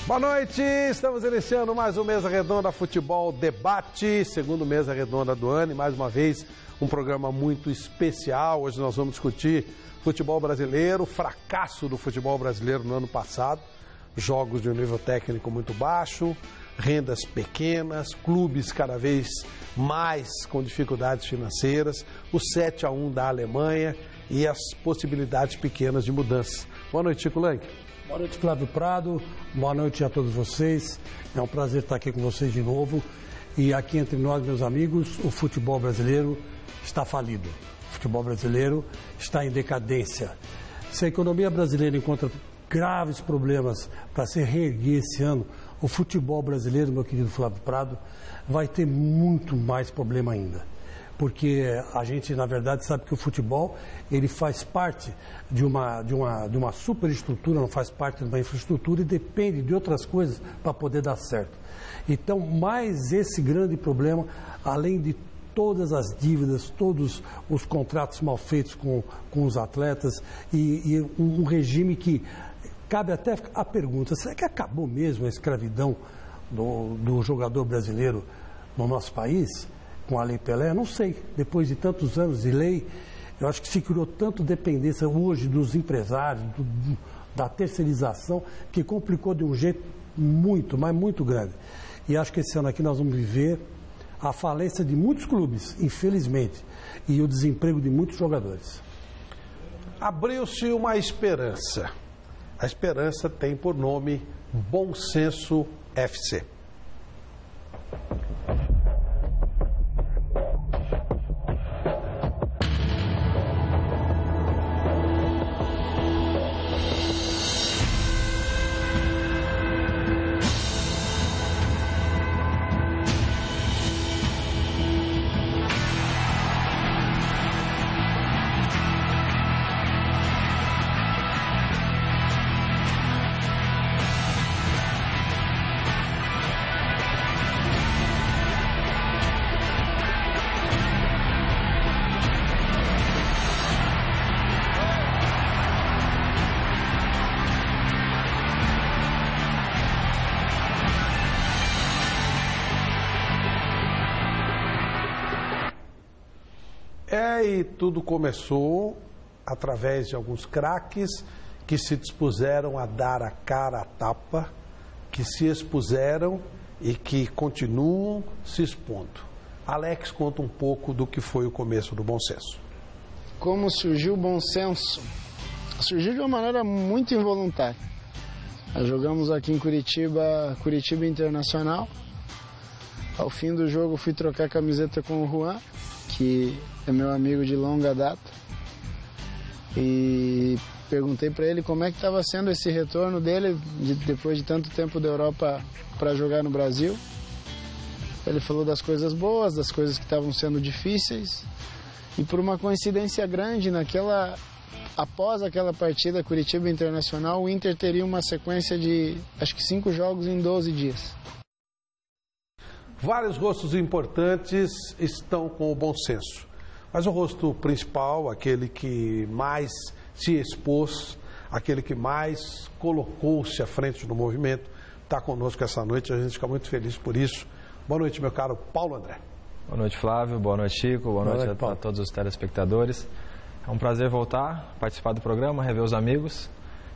Boa noite, estamos iniciando mais um Mesa Redonda Futebol Debate, segundo Mesa Redonda do ano e mais uma vez um programa muito especial. Hoje nós vamos discutir futebol brasileiro, fracasso do futebol brasileiro no ano passado, jogos de um nível técnico muito baixo, rendas pequenas, clubes cada vez mais com dificuldades financeiras, o 7-1 da Alemanha e as possibilidades pequenas de mudança. Boa noite, Chico Lang. Boa noite, Flávio Prado. Boa noite a todos vocês. É um prazer estar aqui com vocês de novo. E aqui entre nós, meus amigos, o futebol brasileiro está falido. O futebol brasileiro está em decadência. Se a economia brasileira encontra graves problemas para se reerguer esse ano, o futebol brasileiro, meu querido Flávio Prado, vai ter muito mais problema ainda. Porque a gente, na verdade, sabe que o futebol, ele faz parte de uma superestrutura, não faz parte de uma infraestrutura e depende de outras coisas para poder dar certo. Então, mais esse grande problema, além de todas as dívidas, todos os contratos mal feitos com os atletas e um regime que cabe até a pergunta, será que acabou mesmo a escravidão do jogador brasileiro no nosso país? Com a Lei Pelé, não sei, depois de tantos anos de lei, eu acho que se criou tanto dependência hoje dos empresários, da terceirização, que complicou de um jeito muito, mas muito grande. E acho que esse ano aqui nós vamos viver a falência de muitos clubes, infelizmente, e o desemprego de muitos jogadores. Abriu-se uma esperança. A esperança tem por nome Bom Senso FC. E tudo começou através de alguns craques que se dispuseram a dar a cara à tapa, que se expuseram e que continuam se expondo. Alex conta um pouco do que foi o começo do Bom Senso. Como surgiu o Bom Senso? Surgiu de uma maneira muito involuntária. Nós jogamos aqui em Curitiba Internacional. Ao fim do jogo fui trocar camiseta com o Juan, que é meu amigo de longa data, e perguntei para ele como é que estava sendo esse retorno dele depois de tanto tempo da Europa para jogar no Brasil. Ele falou das coisas boas, das coisas que estavam sendo difíceis, e por uma coincidência grande, após aquela partida Curitiba Internacional, o Inter teria uma sequência de acho que 5 jogos em 12 dias. Vários rostos importantes estão com o Bom Senso, mas o rosto principal, aquele que mais se expôs, aquele que mais colocou-se à frente do movimento, está conosco essa noite, a gente fica muito feliz por isso. Boa noite, meu caro Paulo André. Boa noite, Flávio, boa noite, Chico, boa noite a todos os telespectadores. É um prazer voltar, participar do programa, rever os amigos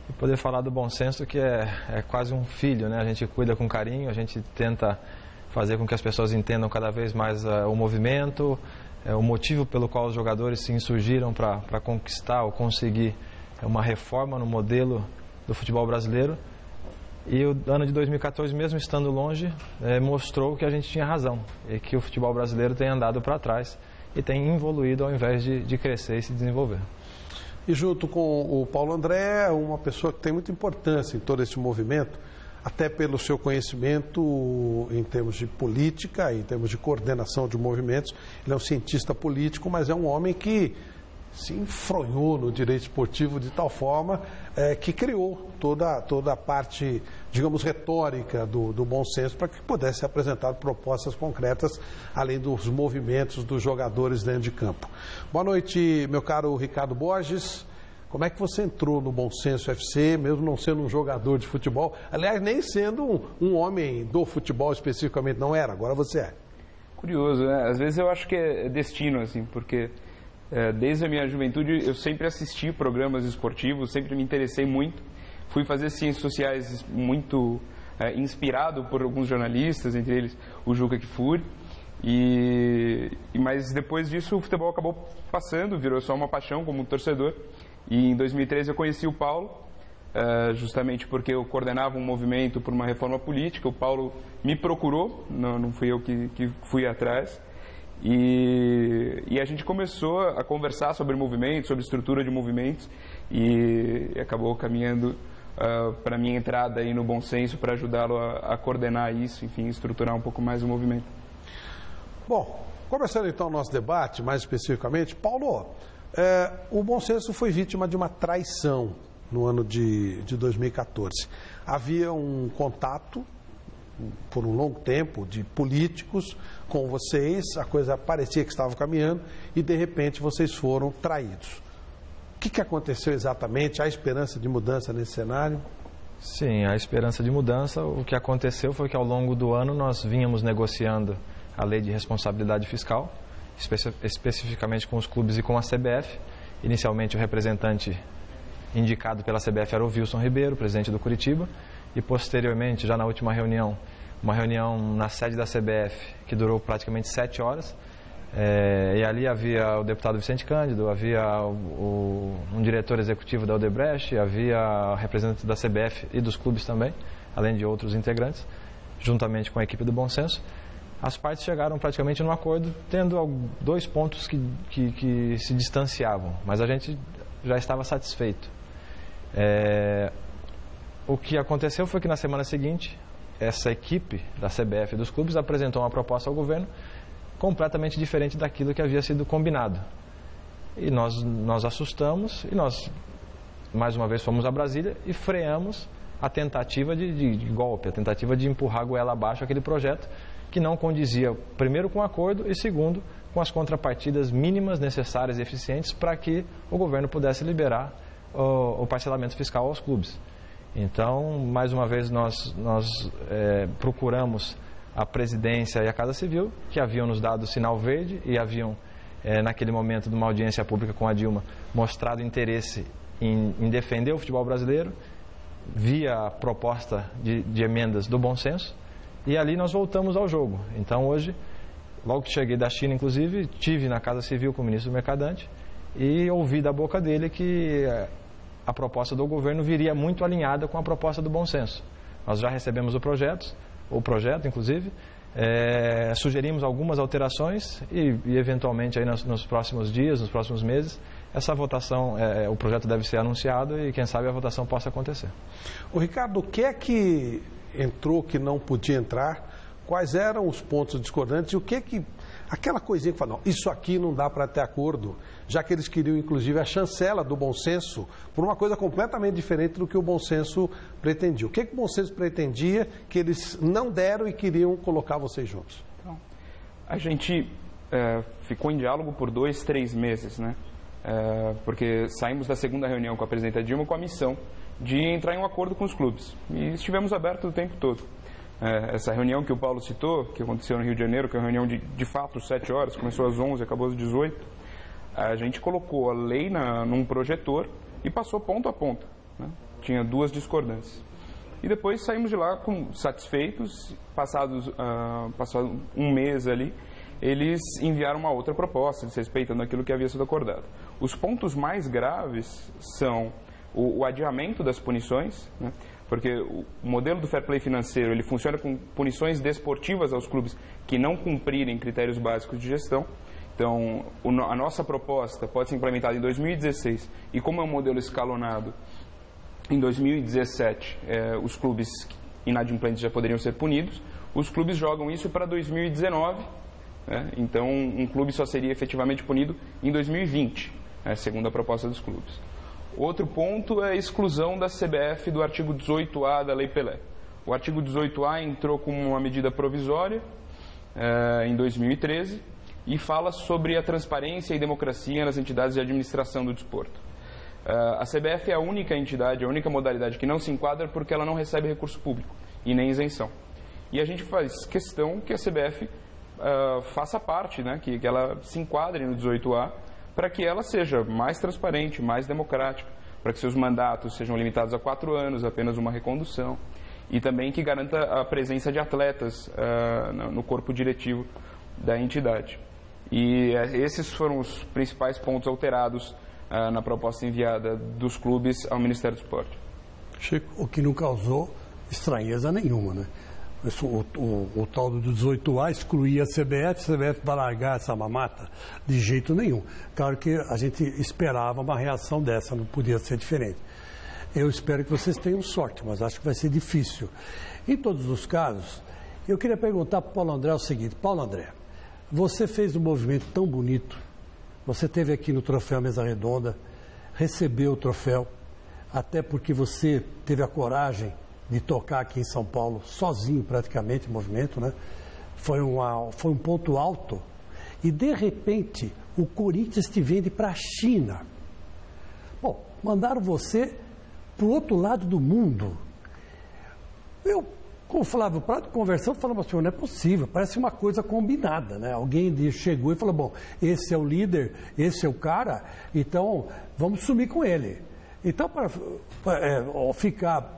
e poder falar do Bom Senso, que é quase um filho, né? A gente cuida com carinho, a gente tenta fazer com que as pessoas entendam cada vez mais o movimento, o motivo pelo qual os jogadores se insurgiram para conquistar ou conseguir uma reforma no modelo do futebol brasileiro. E o ano de 2014, mesmo estando longe, mostrou que a gente tinha razão e que o futebol brasileiro tem andado para trás e tem evoluído ao invés de crescer e se desenvolver. E junto com o Paulo André, uma pessoa que tem muita importância em todo esse movimento, até pelo seu conhecimento em termos de política, em termos de coordenação de movimentos. Ele é um cientista político, mas é um homem que se enfronhou no direito esportivo de tal forma que criou toda a parte, digamos, retórica do bom senso para que pudesse apresentar propostas concretas, além dos movimentos dos jogadores dentro de campo. Boa noite, meu caro Ricardo Borges. Como é que você entrou no Bom Senso FC, mesmo não sendo um jogador de futebol? Aliás, nem sendo um homem do futebol especificamente, não era, agora você é. Curioso, né? Às vezes eu acho que é destino, assim, porque desde a minha juventude eu sempre assisti programas esportivos, sempre me interessei muito. Fui fazer ciências sociais muito inspirado por alguns jornalistas, entre eles o Juca Kfouri. Mas depois disso o futebol acabou passando, virou só uma paixão como torcedor. E em 2013 eu conheci o Paulo, justamente porque eu coordenava um movimento por uma reforma política. O Paulo me procurou, não fui eu que fui atrás. E a gente começou a conversar sobre movimentos, sobre estrutura de movimentos, e acabou caminhando para a minha entrada aí no Bom Senso, para ajudá-lo a coordenar isso, enfim, estruturar um pouco mais o movimento. Bom, começando então o nosso debate, mais especificamente, Paulo, o Bom Senso foi vítima de uma traição no ano de 2014. Havia um contato, por um longo tempo, de políticos com vocês, a coisa parecia que estava caminhando e, de repente, vocês foram traídos. O que aconteceu exatamente? Há esperança de mudança nesse cenário? Sim, há esperança de mudança. O que aconteceu foi que, ao longo do ano, nós vínhamos negociando a lei de responsabilidade fiscal, especificamente com os clubes e com a CBF. Inicialmente, o representante indicado pela CBF era o Wilson Ribeiro, presidente do Curitiba, e posteriormente, já na última reunião, uma reunião na sede da CBF, que durou praticamente 7 horas, e ali havia o deputado Vicente Cândido, havia um diretor executivo da Odebrecht, havia representantes da CBF e dos clubes também, além de outros integrantes, juntamente com a equipe do Bom Senso. As partes chegaram praticamente num acordo, tendo 2 pontos que se distanciavam, mas a gente já estava satisfeito. O que aconteceu foi que na semana seguinte, essa equipe da CBF e dos clubes apresentou uma proposta ao governo completamente diferente daquilo que havia sido combinado. E nós assustamos e nós, mais uma vez, fomos a Brasília e freamos a tentativa de golpe, a tentativa de empurrar a goela abaixo aquele projeto que não condizia, primeiro, com o acordo e, segundo, com as contrapartidas mínimas necessárias e eficientes para que o governo pudesse liberar o parcelamento fiscal aos clubes. Então, mais uma vez, nós procuramos a presidência e a Casa Civil, que haviam nos dado sinal verde e haviam, naquele momento de uma audiência pública com a Dilma, mostrado interesse em defender o futebol brasileiro, via a proposta de emendas do Bom Senso, e ali nós voltamos ao jogo. Então, hoje, logo que cheguei da China, inclusive, tive na Casa Civil com o ministro do Mercadante e ouvi da boca dele que a proposta do governo viria muito alinhada com a proposta do Bom Senso. Nós já recebemos o projeto, inclusive, sugerimos algumas alterações e eventualmente, aí nos próximos dias, nos próximos meses, essa votação, o projeto deve ser anunciado e, quem sabe, a votação possa acontecer. O Ricardo, o que é que entrou que não podia entrar? Quais eram os pontos discordantes e o que aquela coisinha que fala, não, isso aqui não dá para ter acordo, já que eles queriam, inclusive, a chancela do Bom Senso por uma coisa completamente diferente do que o Bom Senso pretendia. O que o Bom Senso pretendia que eles não deram e queriam colocar vocês juntos? Então, a gente ficou em diálogo por 2, 3 meses, né? Porque saímos da segunda reunião com a presidenta Dilma com a missão de entrar em um acordo com os clubes. E estivemos abertos o tempo todo. Essa reunião que o Paulo citou, que aconteceu no Rio de Janeiro, que é uma reunião de fato 7 horas, começou às 11, acabou às 18, a gente colocou a lei num projetor e passou ponto a ponto, né? Tinha 2 discordâncias. E depois saímos de lá satisfeitos, passado um mês ali, eles enviaram uma outra proposta, desrespeitando aquilo que havia sido acordado. Os pontos mais graves são o adiamento das punições, né? Porque o modelo do fair play financeiro ele funciona com punições desportivas aos clubes que não cumprirem critérios básicos de gestão. Então, a nossa proposta pode ser implementada em 2016 e, como é um modelo escalonado, em 2017 os clubes inadimplentes já poderiam ser punidos. Os clubes jogam isso para 2019, né? Então um clube só seria efetivamente punido em 2020, segundo a proposta dos clubes. Outro ponto é a exclusão da CBF do artigo 18A da Lei Pelé. O artigo 18A entrou como uma medida provisória em 2013 e fala sobre a transparência e democracia nas entidades de administração do desporto. A CBF é a única entidade, a única modalidade que não se enquadra porque ela não recebe recurso público e nem isenção. E a gente faz questão que a CBF faça parte, né, que ela se enquadre no 18A, para que ela seja mais transparente, mais democrática, para que seus mandatos sejam limitados a 4 anos, apenas uma recondução, e também que garanta a presença de atletas no corpo diretivo da entidade. E esses foram os principais pontos alterados na proposta enviada dos clubes ao Ministério do Esporte. Chico, o que não causou estranheza nenhuma, né? O tal do 18A excluía a CBF vai largar essa mamata? De jeito nenhum. Claro que a gente esperava uma reação dessa, não podia ser diferente. Eu espero que vocês tenham sorte, mas acho que vai ser difícil. Em todos os casos, eu queria perguntar para o Paulo André o seguinte: Paulo André, você fez um movimento tão bonito, você esteve aqui no Troféu Mesa Redonda, recebeu o troféu, até porque você teve a coragem de tocar aqui em São Paulo, sozinho praticamente, o movimento, né? Foi um ponto alto. E, de repente, o Corinthians te vende para a China. Bom, mandaram você para o outro lado do mundo. Eu, com o Flávio Prado, conversando, falamos assim, não é possível, parece uma coisa combinada, né? Alguém chegou e falou, bom, esse é o líder, esse é o cara, então vamos sumir com ele. Então, para ficar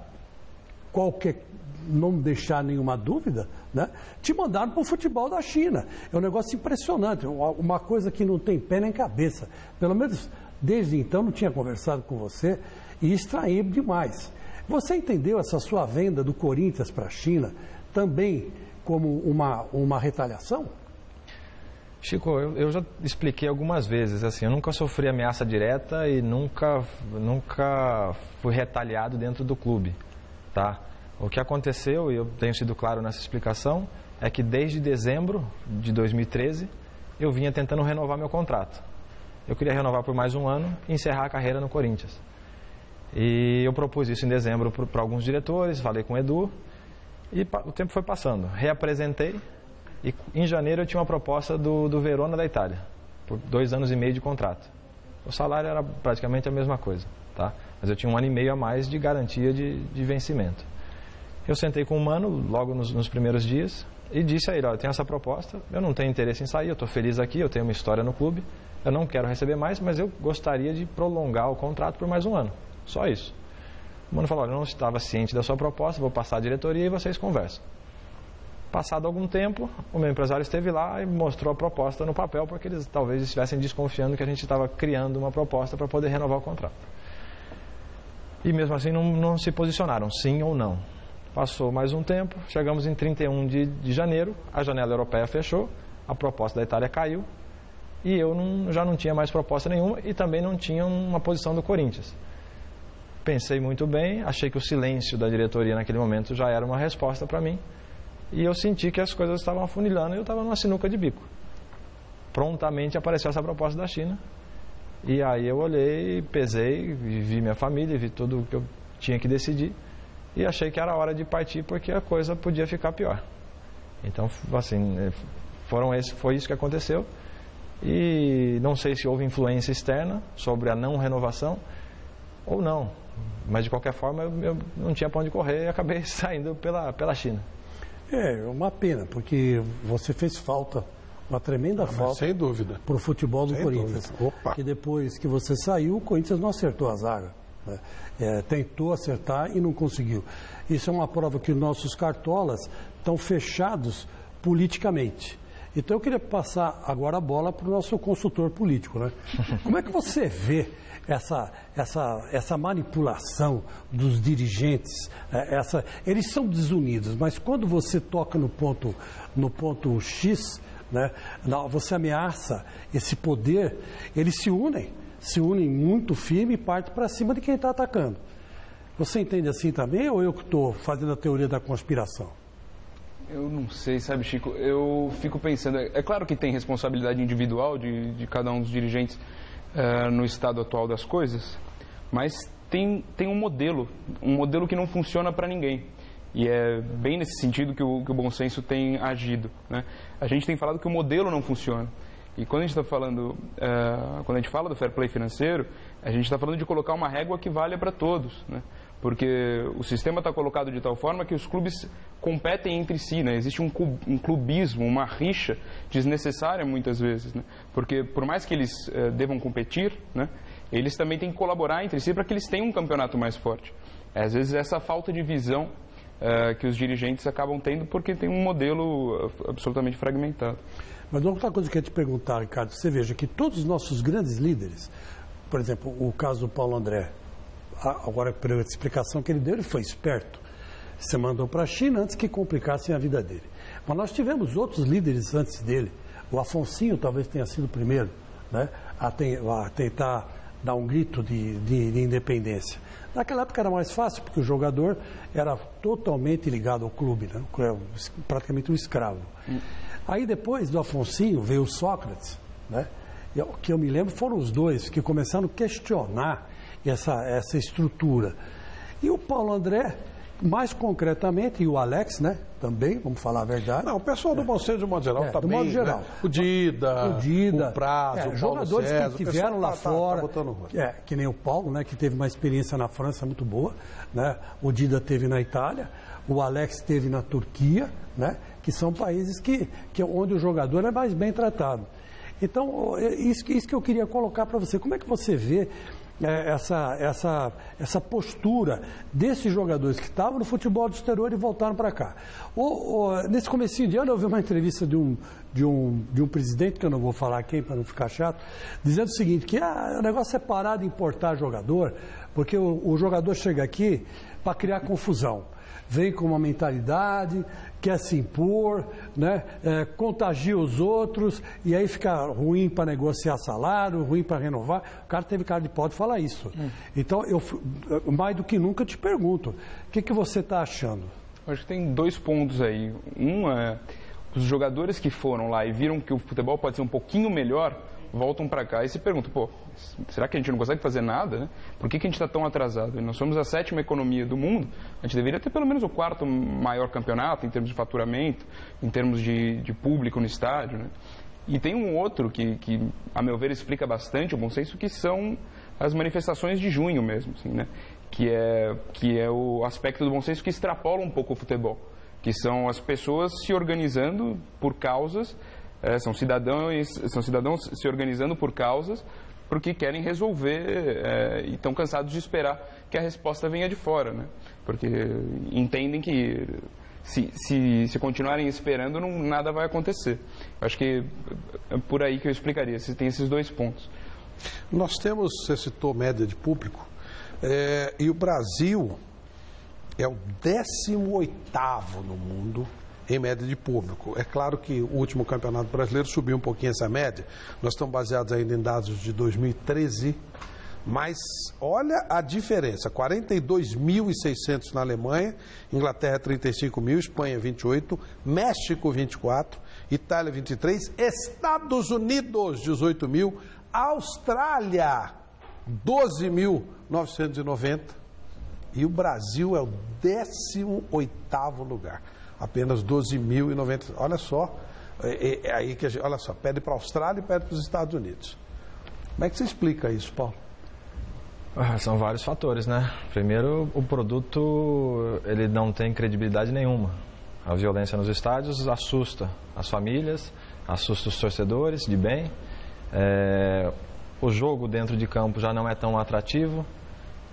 não deixar nenhuma dúvida, né? Te mandaram para o futebol da China. É um negócio impressionante, uma coisa que não tem pé nem cabeça. Pelo menos desde então não tinha conversado com você e estranhei demais. Você entendeu essa sua venda do Corinthians para a China também como uma retaliação? Chico, eu já expliquei algumas vezes, assim, eu nunca sofri ameaça direta e nunca fui retaliado dentro do clube, tá? O que aconteceu, e eu tenho sido claro nessa explicação, é que desde dezembro de 2013 eu vinha tentando renovar meu contrato. Eu queria renovar por mais um ano e encerrar a carreira no Corinthians. E eu propus isso em dezembro para alguns diretores, falei com o Edu e o tempo foi passando. Reapresentei e em janeiro eu tinha uma proposta do Verona da Itália, por 2 anos e meio de contrato. O salário era praticamente a mesma coisa, tá? Mas eu tinha 1 ano e meio a mais de garantia de vencimento. Eu sentei com o Mano logo nos primeiros dias e disse a ele, olha, eu tenho essa proposta, eu não tenho interesse em sair, eu estou feliz aqui, eu tenho uma história no clube, eu não quero receber mais, mas eu gostaria de prolongar o contrato por mais um ano, só isso. O Mano falou, olha, eu não estava ciente da sua proposta, vou passar a diretoria e vocês conversam. Passado algum tempo, o meu empresário esteve lá e mostrou a proposta no papel, porque eles talvez estivessem desconfiando que a gente estava criando uma proposta para poder renovar o contrato. E mesmo assim não se posicionaram, sim ou não. Passou mais um tempo, chegamos em 31 de janeiro, a janela europeia fechou, a proposta da Itália caiu e eu já não tinha mais proposta nenhuma e também não tinha uma posição do Corinthians. Pensei muito bem, achei que o silêncio da diretoria naquele momento já era uma resposta para mim e eu senti que as coisas estavam afunilando e eu estava numa sinuca de bico. Prontamente apareceu essa proposta da China e aí eu olhei, pesei, vi minha família, vi tudo o que eu tinha que decidir. E achei que era hora de partir porque a coisa podia ficar pior. Então, assim, foi isso que aconteceu. E não sei se houve influência externa sobre a não renovação ou não. Mas, de qualquer forma, eu não tinha para onde correr e acabei saindo pela China. É uma pena, porque você fez falta, uma tremenda falta. Sem dúvida. Para o futebol do sem Corinthians. Opa. Que depois que você saiu, o Corinthians não acertou a zaga. Tentou acertar e não conseguiu. Isso é uma prova que os nossos cartolas estão fechados politicamente. Então eu queria passar agora a bola para o nosso consultor político, né? Como é que você vê essa manipulação dos dirigentes? Eles são desunidos, mas quando você toca no ponto X, né, você ameaça esse poder, eles se unem muito firme e partem para cima de quem está atacando. Você entende assim também ou eu que estou fazendo a teoria da conspiração? Eu não sei, sabe, Chico? Eu fico pensando, é claro que tem responsabilidade individual de cada um dos dirigentes no estado atual das coisas, mas tem um modelo que não funciona para ninguém. E é bem nesse sentido que o bom senso tem agido, né? A gente tem falado que o modelo não funciona, E quando a gente está falando, quando a gente fala do fair play financeiro, a gente está falando de colocar uma régua que valha para todos, né? Porque o sistema está colocado de tal forma que os clubes competem entre si, né? Existe um clubismo, uma rixa desnecessária muitas vezes, né? Porque por mais que eles devam competir, né, eles também têm que colaborar entre si para que eles tenham um campeonato mais forte. Às vezes essa falta de visão que os dirigentes acabam tendo porque tem um modelo absolutamente fragmentado. Mas outra coisa que eu ia te perguntar, Ricardo, você veja que todos os nossos grandes líderes, por exemplo, o caso do Paulo André, agora pela explicação que ele deu, ele foi esperto. Você mandou para a China antes que complicassem a vida dele. Mas nós tivemos outros líderes antes dele. O Afonsinho talvez tenha sido o primeiro, né, a tentar dar um grito de independência. Naquela época era mais fácil, porque o jogador era totalmente ligado ao clube, né, praticamente um escravo. Aí depois do Afonsinho veio o Sócrates, né, e o que eu me lembro foram os dois que começaram a questionar essa estrutura. E o Paulo André, mais concretamente, e o Alex, né, também, vamos falar a verdade. Não, o pessoal do bom senso, de modo geral, também. Do modo geral. Né? O Dida, o Prazo, o jogadores César, que tiveram lá fora, tá que nem o Paulo, né, que teve uma experiência na França muito boa, né? O Dida teve na Itália, o Alex teve na Turquia, né, que são países onde o jogador é mais bem tratado. Então, isso que eu queria colocar para você. Como é que você vê essa postura desses jogadores que estavam no futebol do exterior e voltaram para cá? Nesse comecinho de ano, eu vi uma entrevista de um presidente, que eu não vou falar quem para não ficar chato, dizendo o seguinte, que o negócio é parar de importar jogador, porque o jogador chega aqui para criar confusão. Vem com uma mentalidade, quer se impor, né? Contagia os outros e aí fica ruim para negociar salário, ruim para renovar. O cara teve cara de pau de falar isso. Então, eu mais do que nunca te pergunto, o que você está achando? Eu acho que tem dois pontos aí. Um é, os jogadores que foram lá e viram que o futebol pode ser um pouquinho melhor, voltam para cá e se perguntam, pô, será que a gente não consegue fazer nada, né? Por que a gente está tão atrasado? Nós somos a 7ª economia do mundo, a gente deveria ter pelo menos o 4º maior campeonato em termos de faturamento, em termos de público no estádio, né? E tem um outro que, a meu ver, explica bastante o bom senso, que são as manifestações de junho mesmo, assim, né? Que é o aspecto do bom senso que extrapola um pouco o futebol, que são as pessoas se organizando por causas. São cidadãos se organizando por causas porque querem resolver e estão cansados de esperar que a resposta venha de fora, né? Porque entendem que se continuarem esperando nada vai acontecer. Eu acho que é por aí que eu explicaria, tem esses dois pontos. Nós temos, você citou média de público, e o Brasil é o 18º no mundo em média de público. É claro que o último campeonato brasileiro subiu um pouquinho essa média. Nós estamos baseados ainda em dados de 2013, mas olha a diferença, 42.600 na Alemanha, Inglaterra 35.000, Espanha 28, México 24, Itália 23, Estados Unidos 18.000, Austrália 12.990 e o Brasil é o 18º lugar. Apenas 12.090. Olha só, aí que olha só, pede para a Austrália e pede para os Estados Unidos. Como é que você explica isso, Paulo? São vários fatores, né? Primeiro, o produto ele não tem credibilidade nenhuma. A violência nos estádios assusta as famílias, assusta os torcedores de bem. O jogo dentro de campo já não é tão atrativo.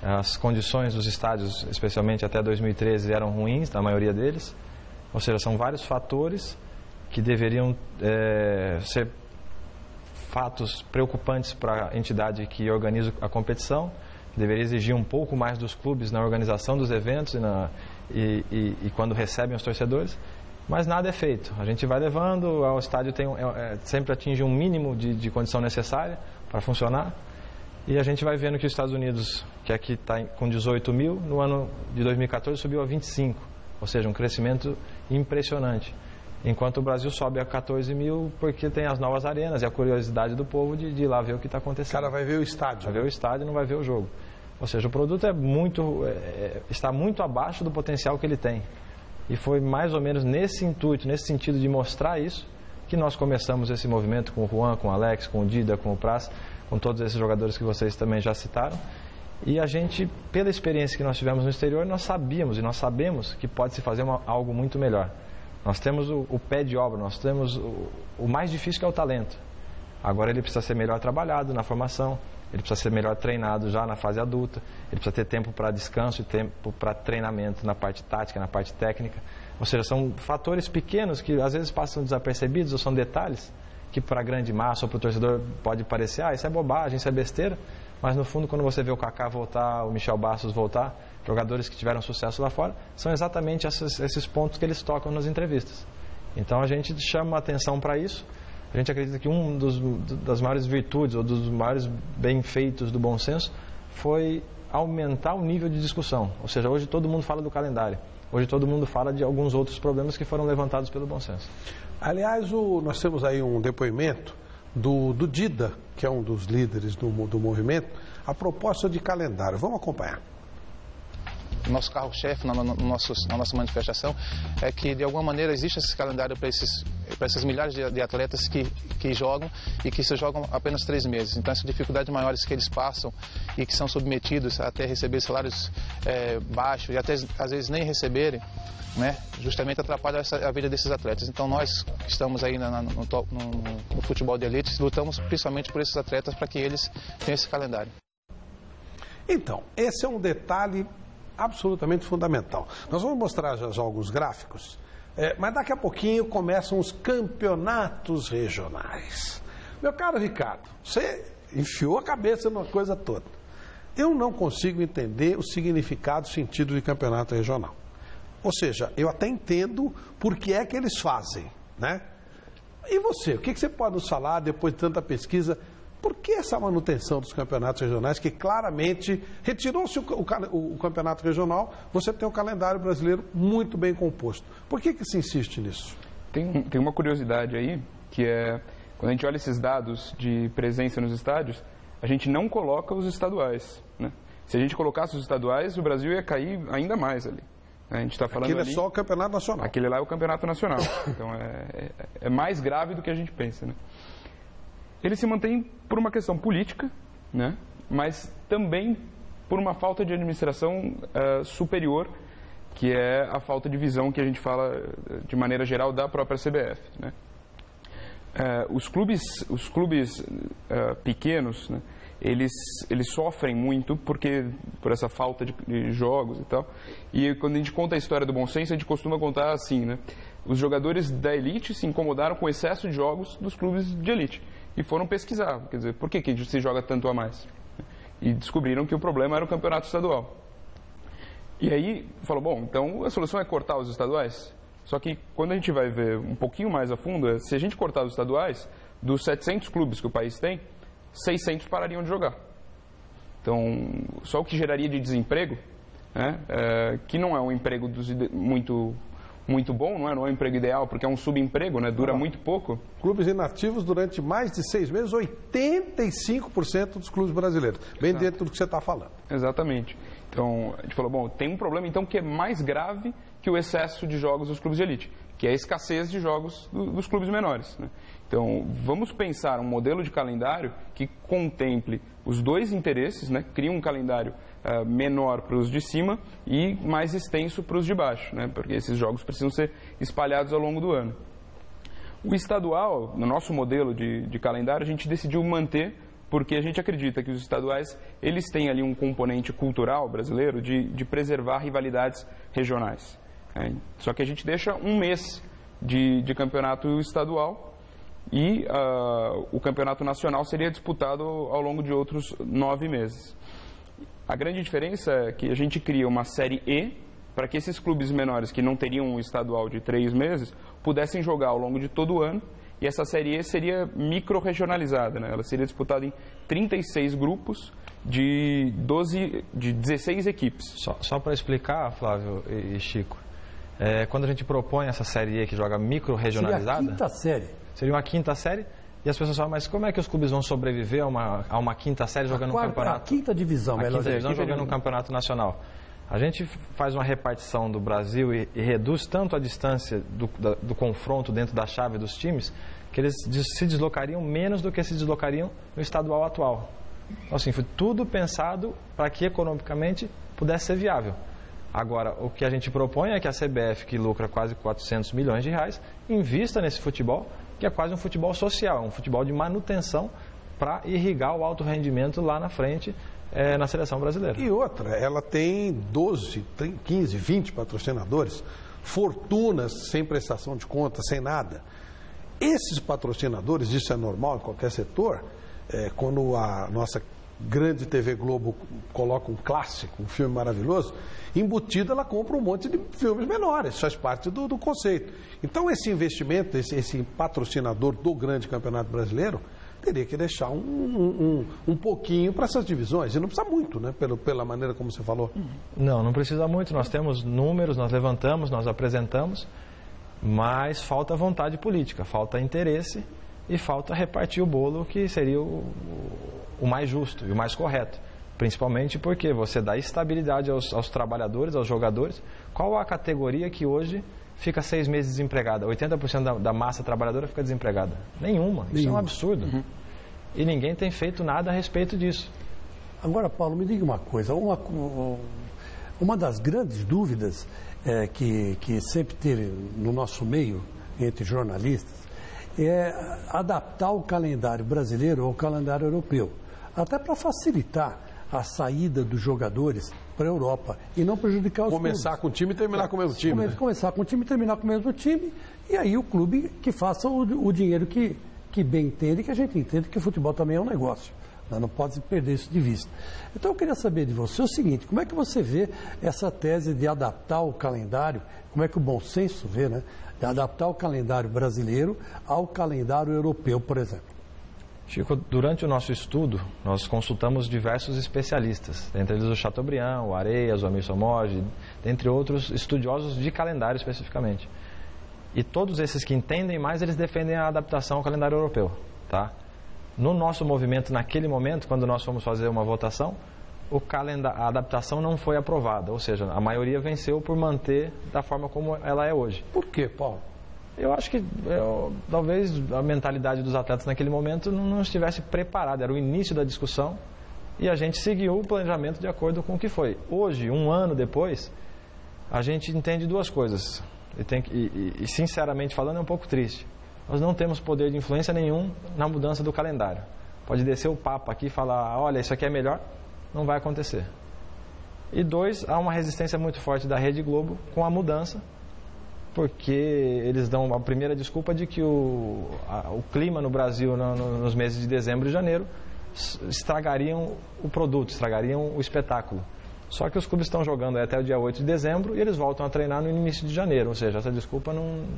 As condições dos estádios, especialmente até 2013, eram ruins, na maioria deles. Ou seja, são vários fatores que deveriam ser fatos preocupantes para a entidade que organiza a competição, que deveria exigir um pouco mais dos clubes na organização dos eventos e quando recebem os torcedores, mas nada é feito. A gente vai levando, o estádio sempre atinge um mínimo de condição necessária para funcionar, e a gente vai vendo que os Estados Unidos, que aqui está com 18.000, no ano de 2014 subiu a 25, ou seja, um crescimento impressionante. Enquanto o Brasil sobe a 14.000 porque tem as novas arenas e a curiosidade do povo de ir lá ver o que está acontecendo. O cara vai ver o estádio. Vai ver o estádio e não vai ver o jogo. Ou seja, o produto está muito abaixo do potencial que ele tem. E foi mais ou menos nesse intuito, nesse sentido de mostrar isso, que nós começamos esse movimento com o Juan, com o Alex, com o Dida, com o Praz, com todos esses jogadores que vocês também já citaram. E a gente, pela experiência que nós tivemos no exterior, nós sabíamos e nós sabemos que pode se fazer algo muito melhor. Nós temos o pé de obra, nós temos o mais difícil, que é o talento. Agora ele precisa ser melhor trabalhado na formação, ele precisa ser melhor treinado já na fase adulta, ele precisa ter tempo para descanso e tempo para treinamento na parte tática, na parte técnica. Ou seja, são fatores pequenos que às vezes passam desapercebidos, ou são detalhes que para a grande massa ou para o torcedor pode parecer, isso é bobagem, isso é besteira, mas no fundo, quando você vê o Kaká voltar, o Michel Bastos voltar, jogadores que tiveram sucesso lá fora, são exatamente esses pontos que eles tocam nas entrevistas. Então a gente chama atenção para isso. A gente acredita que das maiores virtudes ou dos maiores bem-feitos do bom senso foi aumentar o nível de discussão. Ou seja, hoje todo mundo fala do calendário. Hoje todo mundo fala de alguns outros problemas que foram levantados pelo bom senso. Aliás, nós temos aí um depoimento do Dida, que é um dos líderes do movimento, a proposta de calendário. Vamos acompanhar. Nosso carro-chefe na nossa manifestação é que, de alguma maneira, existe esse calendário para esses milhares de atletas que jogam e que se jogam apenas 3 meses. Então, essas dificuldades maiores que eles passam e que são submetidos até receber salários baixos e até, às vezes, nem receberem, né, justamente atrapalha a vida desses atletas. Então, nós que estamos aí no futebol de elite, lutamos principalmente por esses atletas para que eles tenham esse calendário. Então, esse é um detalhe absolutamente fundamental. Nós vamos mostrar já alguns gráficos, mas daqui a pouquinho começam os campeonatos regionais. Meu caro Ricardo, você enfiou a cabeça numa coisa toda. Eu não consigo entender o significado, o sentido de campeonato regional. Ou seja, eu até entendo por que é que eles fazem, né? E você, o que você pode nos falar depois de tanta pesquisa? Por que essa manutenção dos campeonatos regionais, que claramente retirou-se o campeonato regional, você tem um calendário brasileiro muito bem composto? Por que se insiste nisso? Tem uma curiosidade aí, que é, quando a gente olha esses dados de presença nos estádios, a gente não coloca os estaduais, né? Se a gente colocasse os estaduais, o Brasil ia cair ainda mais ali. A gente está falando aquilo ali, é só o campeonato nacional. Aquele lá é o campeonato nacional. Então é mais grave do que a gente pensa, né? Ele se mantém por uma questão política, né? Mas também por uma falta de administração superior, que é a falta de visão que a gente fala de maneira geral da própria CBF, né? Os clubes pequenos, né, eles sofrem muito por essa falta de jogos e tal. E quando a gente conta a história do bom senso, a gente costuma contar assim, né? Os jogadores da elite se incomodaram com o excesso de jogos dos clubes de elite e foram pesquisar, quer dizer, por que se joga tanto a mais? E descobriram que o problema era o campeonato estadual. E aí falou, bom, então a solução é cortar os estaduais? Só que quando a gente vai ver um pouquinho mais a fundo, se a gente cortar os estaduais, dos 700 clubes que o país tem, 600 parariam de jogar. Então, só o que geraria de desemprego, né, que não é um emprego muito bom, não é um emprego ideal, porque é um subemprego, né, dura muito pouco. Clubes inativos durante mais de 6 meses, 85% dos clubes brasileiros. Bem dentro do que você está falando. Exatamente. Então, a gente falou, bom, tem um problema então que é mais grave que o excesso de jogos dos clubes de elite, que é a escassez de jogos dos clubes menores, né? Então, vamos pensar um modelo de calendário que contemple os dois interesses, né? Cria um calendário menor para os de cima e mais extenso para os de baixo, né? Porque esses jogos precisam ser espalhados ao longo do ano. O estadual, no nosso modelo de calendário, a gente decidiu manter, porque a gente acredita que os estaduais, eles têm ali um componente cultural brasileiro de preservar rivalidades regionais. Só que a gente deixa um mês de campeonato estadual e o campeonato nacional seria disputado ao longo de outros 9 meses. A grande diferença é que a gente cria uma série E para que esses clubes menores que não teriam um estadual de 3 meses pudessem jogar ao longo de todo o ano, e essa série E seria micro-regionalizada, né? Ela seria disputada em 36 grupos de 16 equipes. Só para explicar, Flávio e Chico, quando a gente propõe essa série E que joga micro-regionalizada... Seria a quinta série. Seria uma quinta série, e as pessoas falam, mas como é que os clubes vão sobreviver a uma quinta série jogando um campeonato? A quinta divisão, a quinta divisão jogando um campeonato nacional. A gente faz uma repartição do Brasil e reduz tanto a distância do confronto dentro da chave dos times, que eles se deslocariam menos do que se deslocariam no estadual atual. Então, assim, foi tudo pensado para que economicamente pudesse ser viável. Agora, o que a gente propõe é que a CBF, que lucra quase 400 milhões de reais, invista nesse futebol, que é quase um futebol social, um futebol de manutenção para irrigar o alto rendimento lá na frente, na seleção brasileira. E outra, ela tem 12, 15, 20 patrocinadores, fortunas sem prestação de conta, sem nada. Esses patrocinadores, isso é normal em qualquer setor, quando a nossa grande TV Globo coloca um clássico, um filme maravilhoso, embutida ela compra um monte de filmes menores, faz parte do conceito. Então esse investimento, esse patrocinador do grande campeonato brasileiro, teria que deixar um pouquinho para essas divisões. E não precisa muito, né? Pela maneira como você falou. Não precisa muito. Nós temos números, nós levantamos, nós apresentamos, mas falta vontade política, falta interesse e falta repartir o bolo, que seria o mais justo e o mais correto. Principalmente porque você dá estabilidade aos trabalhadores, aos jogadores. Qual a categoria que hoje fica 6 meses desempregada? 80% da massa trabalhadora fica desempregada? Nenhuma. Isso é um absurdo. Uhum. E ninguém tem feito nada a respeito disso. Agora, Paulo, me diga uma coisa. Uma das grandes dúvidas que sempre teve no nosso meio, entre jornalistas, é adaptar o calendário brasileiro ao calendário europeu. Até para facilitar a saída dos jogadores para a Europa e não prejudicar os Começar clubes. Com o time e terminar com o mesmo time. Começar com o time e terminar com o mesmo time, e aí o clube que faça o dinheiro que bem entende, que a gente entende que o futebol também é um negócio. Não pode perder isso de vista. Então eu queria saber de você o seguinte, como é que você vê essa tese de adaptar o calendário, como é que o bom senso vê, né? De adaptar o calendário brasileiro ao calendário europeu, por exemplo? Chico, durante o nosso estudo, nós consultamos diversos especialistas, entre eles o Chateaubriand, o Areias, o Amir Somoge, dentre outros estudiosos de calendário especificamente. E todos esses que entendem mais, eles defendem a adaptação ao calendário europeu, tá? No nosso movimento, naquele momento, quando nós fomos fazer uma votação, a adaptação não foi aprovada, ou seja, a maioria venceu por manter da forma como ela é hoje. Por quê, Paulo? Eu acho que talvez a mentalidade dos atletas naquele momento não estivesse preparada, era o início da discussão e a gente seguiu o planejamento de acordo com o que foi. Hoje, um ano depois, a gente entende duas coisas e sinceramente falando é um pouco triste. Nós não temos poder de influência nenhum na mudança do calendário. Pode descer o Papa aqui e falar, olha, isso aqui é melhor, não vai acontecer. E dois, há uma resistência muito forte da Rede Globo com a mudança, porque eles dão a primeira desculpa de que o clima no Brasil nos meses de dezembro e janeiro estragariam o produto, estragariam o espetáculo. Só que os clubes estão jogando até o dia 8 de dezembro e eles voltam a treinar no início de janeiro, ou seja, essa desculpa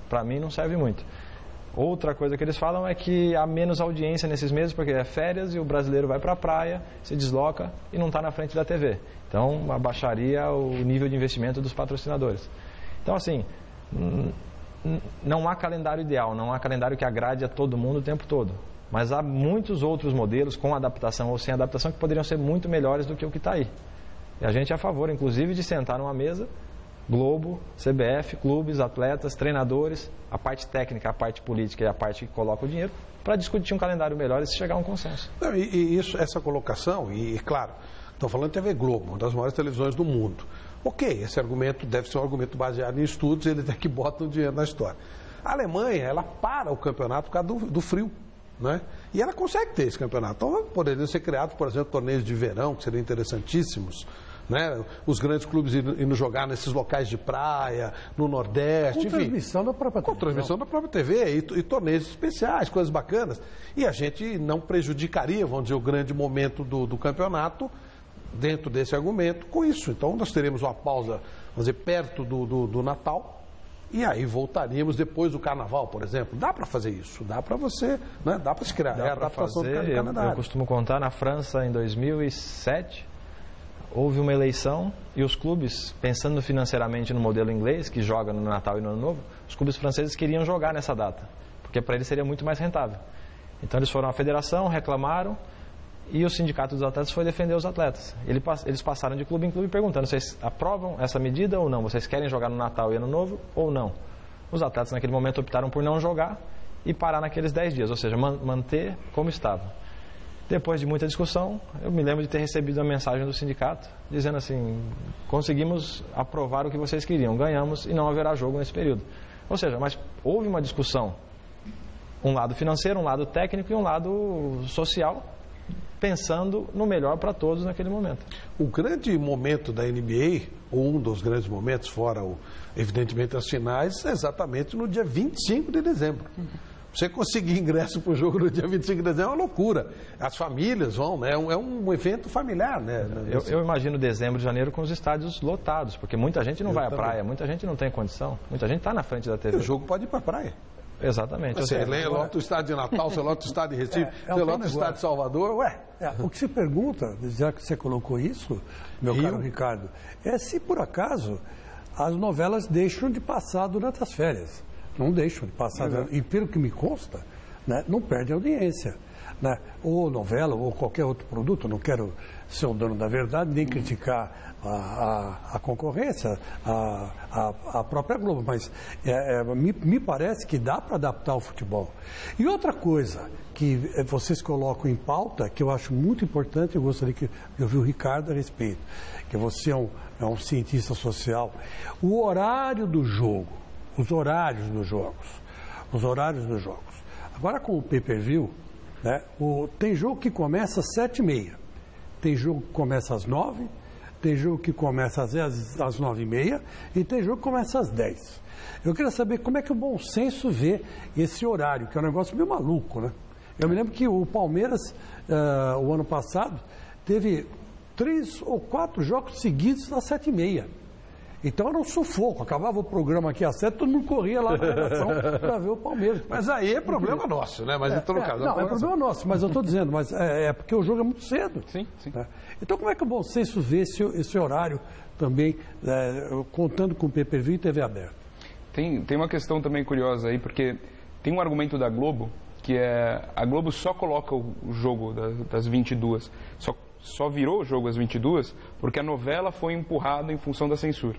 para mim não serve muito. Outra coisa que eles falam é que há menos audiência nesses meses porque é férias e o brasileiro vai para a praia, se desloca e não está na frente da TV. Então abaixaria o nível de investimento dos patrocinadores. Então assim, não há calendário ideal, não há calendário que agrade a todo mundo o tempo todo. Mas há muitos outros modelos com adaptação ou sem adaptação que poderiam ser muito melhores do que o que está aí. E a gente é a favor, inclusive, de sentar numa mesa, Globo, CBF, clubes, atletas, treinadores, a parte técnica, a parte política e a parte que coloca o dinheiro, para discutir um calendário melhor e se chegar a um consenso. Não, essa colocação, e claro, estou falando de TV Globo, uma das maiores televisões do mundo. Ok, esse argumento deve ser um argumento baseado em estudos, eles é que botam dinheiro na história. A Alemanha, ela para o campeonato por causa do frio, né? E ela consegue ter esse campeonato. Então, poderiam ser criados, por exemplo, torneios de verão, que seriam interessantíssimos, né? Os grandes clubes indo jogar nesses locais de praia, no Nordeste, com transmissão da própria TV. Com transmissão da própria TV e torneios especiais, coisas bacanas. E a gente não prejudicaria, vamos dizer, o grande momento do campeonato dentro desse argumento com isso. Então, nós teremos uma pausa, vamos dizer, perto do Natal. E aí voltaríamos depois do Carnaval, por exemplo. Dá para fazer isso, dá para você, né? Dá para se criar. É a adaptação do calendário. Eu costumo contar, na França, em 2007, houve uma eleição e os clubes, pensando financeiramente no modelo inglês, que joga no Natal e no Ano Novo, os clubes franceses queriam jogar nessa data, porque para eles seria muito mais rentável. Então eles foram à federação, reclamaram e o sindicato dos atletas foi defender os atletas. Eles passaram de clube em clube perguntando: vocês aprovam essa medida ou não? Vocês querem jogar no Natal e Ano Novo ou não? Os atletas naquele momento optaram por não jogar e parar naqueles 10 dias, ou seja, manter como estava. Depois de muita discussão, eu me lembro de ter recebido uma mensagem do sindicato dizendo assim: conseguimos aprovar o que vocês queriam, ganhamos e não haverá jogo nesse período. Ou seja, mas houve uma discussão, um lado financeiro, um lado técnico e um lado social, pensando no melhor para todos naquele momento. O grande momento da NBA, ou um dos grandes momentos, fora, evidentemente, as finais, é exatamente no dia 25 de dezembro. Você conseguir ingresso para o jogo no dia 25 de dezembro é uma loucura. As famílias vão, né? É um evento familiar, né? Eu imagino dezembro, janeiro com os estádios lotados, porque muita gente não vai à praia, muita gente não tem condição, muita gente está na frente da TV. E o jogo pode ir para a praia. Exatamente. Você lota o estádio de Natal, você lota o estádio de Recife, você lota o estádio de Salvador, ué. O que se pergunta, já que você colocou isso, meu caro Ricardo, é se por acaso as novelas deixam de passar durante as férias. Não deixam de passar, e pelo que me consta, né, não perde audiência. Né? Ou novela, ou qualquer outro produto, não quero ser o dono da verdade, nem criticar a concorrência, a própria Globo, mas me parece que dá para adaptar o futebol. E outra coisa que vocês colocam em pauta, que eu acho muito importante, eu gostaria que eu ouvisse o Ricardo a respeito, que você é um cientista social, o horário do jogo, os horários dos jogos. Agora com o pay-per-view, né, tem jogo que começa às 7h30, tem jogo que começa às 9h, tem jogo que começa às 9h30 e tem jogo que começa às 10h. Eu queria saber como é que o bom senso vê esse horário, que é um negócio meio maluco, né? Eu me lembro que o Palmeiras, o ano passado, teve 3 ou 4 jogos seguidos às 7h30. Então era um sufoco, acabava o programa aqui às 7h, todo mundo corria lá na redação para ver o Palmeiras. Mas aí é problema nosso, né? Mas em todo caso. Não, é problema nosso, mas eu estou dizendo, mas é porque o jogo é muito cedo. Sim, sim. Né? Então como é que o bom senso vê esse horário também, contando com pay-per-view e TV aberta? Tem uma questão também curiosa aí, porque tem um argumento da Globo, que é a Globo só coloca o jogo das 22, só virou o jogo às 22 porque a novela foi empurrada em função da censura.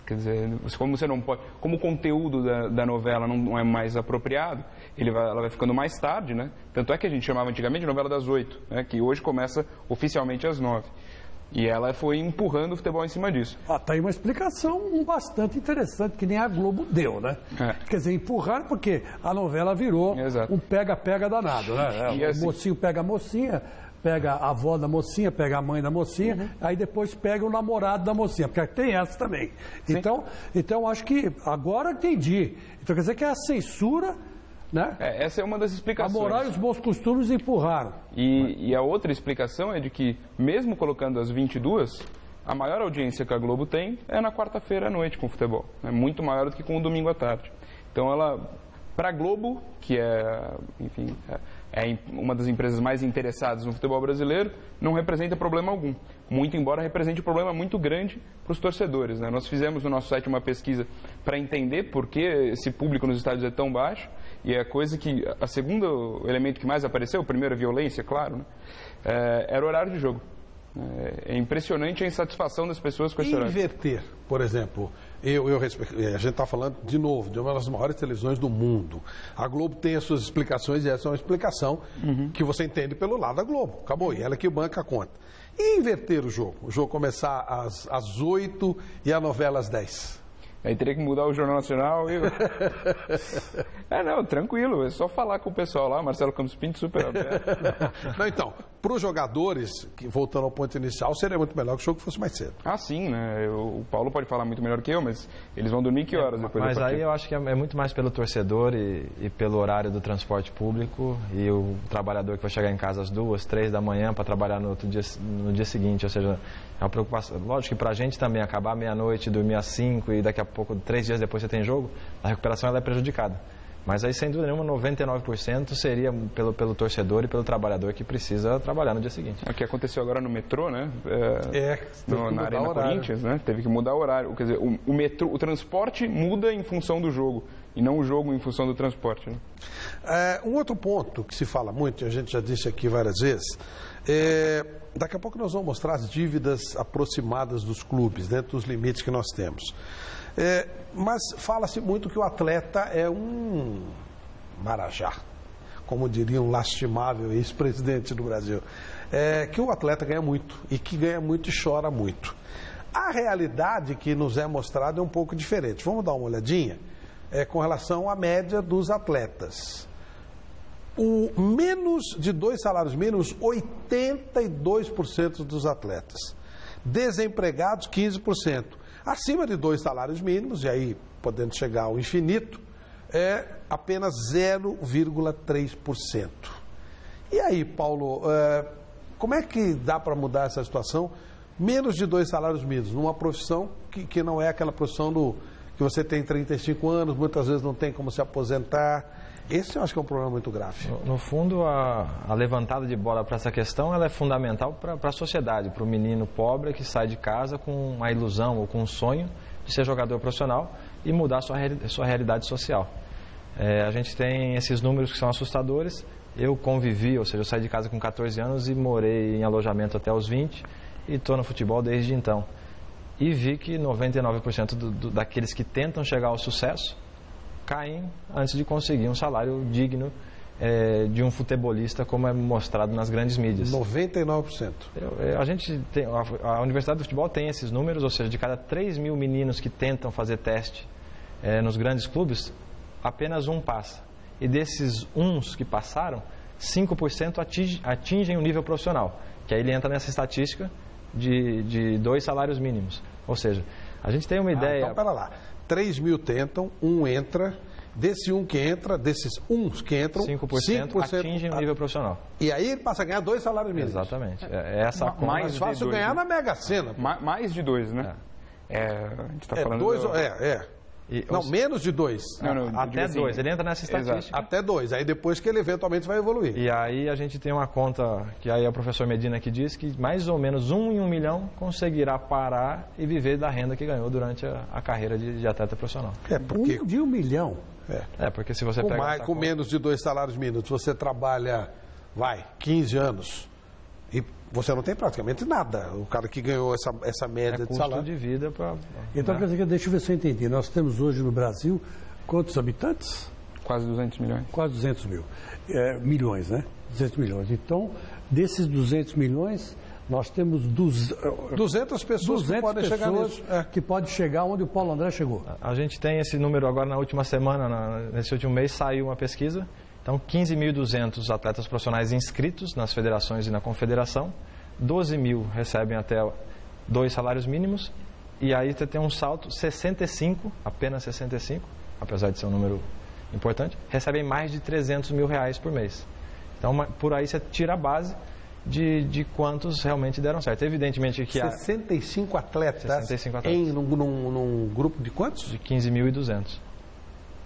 Quer dizer, como você não pode, como o conteúdo da novela não é mais apropriado, ela vai ficando mais tarde, né? Tanto é que a gente chamava antigamente de novela das 8, né? Que hoje começa oficialmente às 9. E ela foi empurrando o futebol em cima disso. Tá aí uma explicação bastante interessante, que nem a Globo deu, né? Quer dizer, empurrar porque a novela virou um pega-pega danado, né? O mocinho pega a mocinha, pega a avó da mocinha, pega a mãe da mocinha, aí depois pega o namorado da mocinha, porque tem essa também. Então acho que agora entendi. Então quer dizer que é a censura, né? Essa é uma das explicações. A moral e os bons costumes empurraram. E a outra explicação é de que, mesmo colocando as 22, a maior audiência que a Globo tem é na quarta-feira à noite com o futebol. É muito maior do que com o domingo à tarde. Então para a Globo, que enfim, é uma das empresas mais interessadas no futebol brasileiro, não representa problema algum. Muito embora represente um problema muito grande para os torcedores, né? Nós fizemos no nosso site uma pesquisa para entender por que esse público nos estádios é tão baixo, e a coisa que, a segundo elemento que mais apareceu, o primeiro a violência, claro, né? Era o horário de jogo. É impressionante a insatisfação das pessoas com esse horário. Inverter, por exemplo, a gente está falando de novo de uma das maiores televisões do mundo. A Globo tem as suas explicações e essa é uma explicação que você entende pelo lado da Globo. Acabou, e ela que banca a conta. E inverter o jogo começar às 8 e a novela às 10. Aí teria que mudar o Jornal Nacional e... não, tranquilo, é só falar com o pessoal lá, Marcelo Campos Pinto, super aberto. Não, então, para os jogadores, voltando ao ponto inicial, seria muito melhor que o jogo fosse mais cedo. Sim, né? O Paulo pode falar muito melhor que eu, mas eles vão dormir que horas depois da partida? Mas aí eu acho que é muito mais pelo torcedor e pelo horário do transporte público e o trabalhador que vai chegar em casa às 2, 3 da manhã para trabalhar no dia seguinte, ou seja, é uma preocupação. Lógico que para a gente também acabar meia-noite, dormir às 5 e daqui a pouco, 3 dias depois você tem jogo, a recuperação ela é prejudicada. Mas aí, sem dúvida nenhuma, 99% seria pelo torcedor e pelo trabalhador que precisa trabalhar no dia seguinte. O que aconteceu agora no metrô, né? Na Arena Corinthians, né? Teve que mudar o horário. Quer dizer, o transporte muda em função do jogo. e não o jogo em função do transporte. Né? Um outro ponto que se fala muito, e a gente já disse aqui várias vezes, daqui a pouco nós vamos mostrar as dívidas aproximadas dos clubes, dentro dos limites que nós temos. Mas fala-se muito que o atleta é um marajá, como diria um lastimável ex-presidente do Brasil. Que o atleta ganha muito, e que ganha muito e chora muito. A realidade que nos é mostrada é um pouco diferente. Vamos dar uma olhadinha com relação à média dos atletas. O menos de 2 salários mínimos, 82% dos atletas. Desempregados, 15%. Acima de 2 salários mínimos, e aí podendo chegar ao infinito, é apenas 0,3%. E aí, Paulo, como é que dá para mudar essa situação? Menos de 2 salários mínimos, numa profissão que não é aquela profissão que você tem 35 anos, muitas vezes não tem como se aposentar. Esse eu acho que é um problema muito grave. No fundo, a levantada de bola para essa questão ela é fundamental para a sociedade, para o menino pobre que sai de casa com uma ilusão ou com um sonho de ser jogador profissional e mudar sua realidade social. A gente tem esses números que são assustadores. Eu convivi, ou seja, eu saí de casa com 14 anos e morei em alojamento até os 20 e estou no futebol desde então. E vi que 99% daqueles que tentam chegar ao sucesso caem antes de conseguir um salário digno de um futebolista, como é mostrado nas grandes mídias. 99%. A Universidade do Futebol tem esses números, ou seja, de cada 3 mil meninos que tentam fazer teste nos grandes clubes, apenas um passa. E desses uns que passaram, 5% atingem o nível profissional, que aí ele entra nessa estatística de 2 salários mínimos. Ou seja, a gente tem uma ideia... Então, pera lá. 3 mil tentam, um entra, desses uns que entram, 5% atingem o nível profissional. E aí ele passa a ganhar 2 salários mínimos. Exatamente. Essa conta mais fácil ganhar na Mega Sena. Mais de 2, né? A gente está falando... Não, menos de 2. Até 2, ele entra nessa estatística. Exato. Até 2, aí depois que ele eventualmente vai evoluir. E aí a gente tem uma conta, que aí é o professor Medina que diz que mais ou menos 1 em 1 milhão conseguirá parar e viver da renda que ganhou durante a carreira de atleta profissional. Porque... 1 de 1 milhão? Porque se você com menos de 2 salários mínimos, você trabalha, 15 anos... E você não tem praticamente nada. O cara que ganhou essa média de salário. De vida para... Então, quer dizer, deixa eu ver se eu entendi. Nós temos hoje no Brasil quantos habitantes? Quase 200 milhões. Quase 200 mil. Milhões, né? 200 milhões. Então, desses 200 milhões, nós temos 200 pessoas que podem chegar nisso. Que pode chegar onde o Paulo André chegou. A gente tem esse número agora na última semana, nesse último mês, saiu uma pesquisa. Então, 15.200 atletas profissionais inscritos nas federações e na confederação, 12 mil recebem até 2 salários mínimos, e aí você tem um salto, 65, apenas 65, apesar de ser um número importante, recebem mais de 300 mil reais por mês. Então, por aí você tira a base de quantos realmente deram certo. Evidentemente que 65 atletas, num grupo de quantos? De 15.200.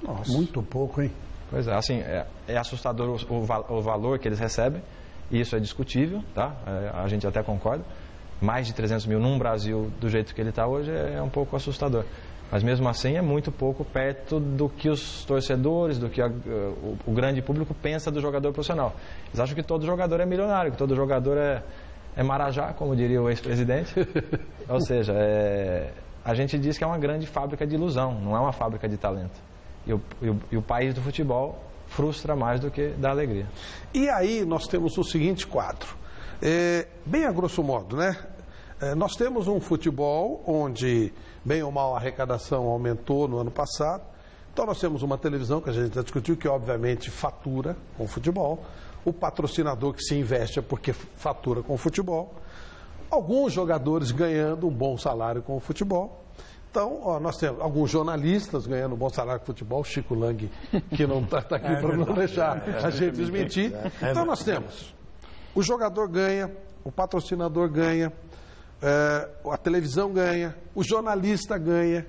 Nossa, muito pouco, hein? Pois é, assim, é assustador o valor que eles recebem, e isso é discutível, tá? A gente até concorda. Mais de 300 mil num Brasil do jeito que ele está hoje é um pouco assustador. Mas mesmo assim é muito pouco perto do que os torcedores, do que o grande público pensa do jogador profissional. Eles acham que todo jogador é milionário, que todo jogador é marajá, como diria o ex-presidente. Ou seja, a gente diz que é uma grande fábrica de ilusão, não é uma fábrica de talento. E o país do futebol frustra mais do que dá alegria. E aí nós temos o seguinte quadro, bem a grosso modo, né? Nós temos um futebol onde, bem ou mal, a arrecadação aumentou no ano passado. Então nós temos uma televisão que a gente já discutiu, que obviamente fatura com o futebol. O patrocinador que se investe é porque fatura com o futebol. Alguns jogadores ganhando um bom salário com o futebol. Então, nós temos alguns jornalistas ganhando um bom salário com futebol, Chico Lang, que não está aqui para não deixar a gente desmentir. Então, nós temos o jogador ganha, o patrocinador ganha, a televisão ganha, o jornalista ganha,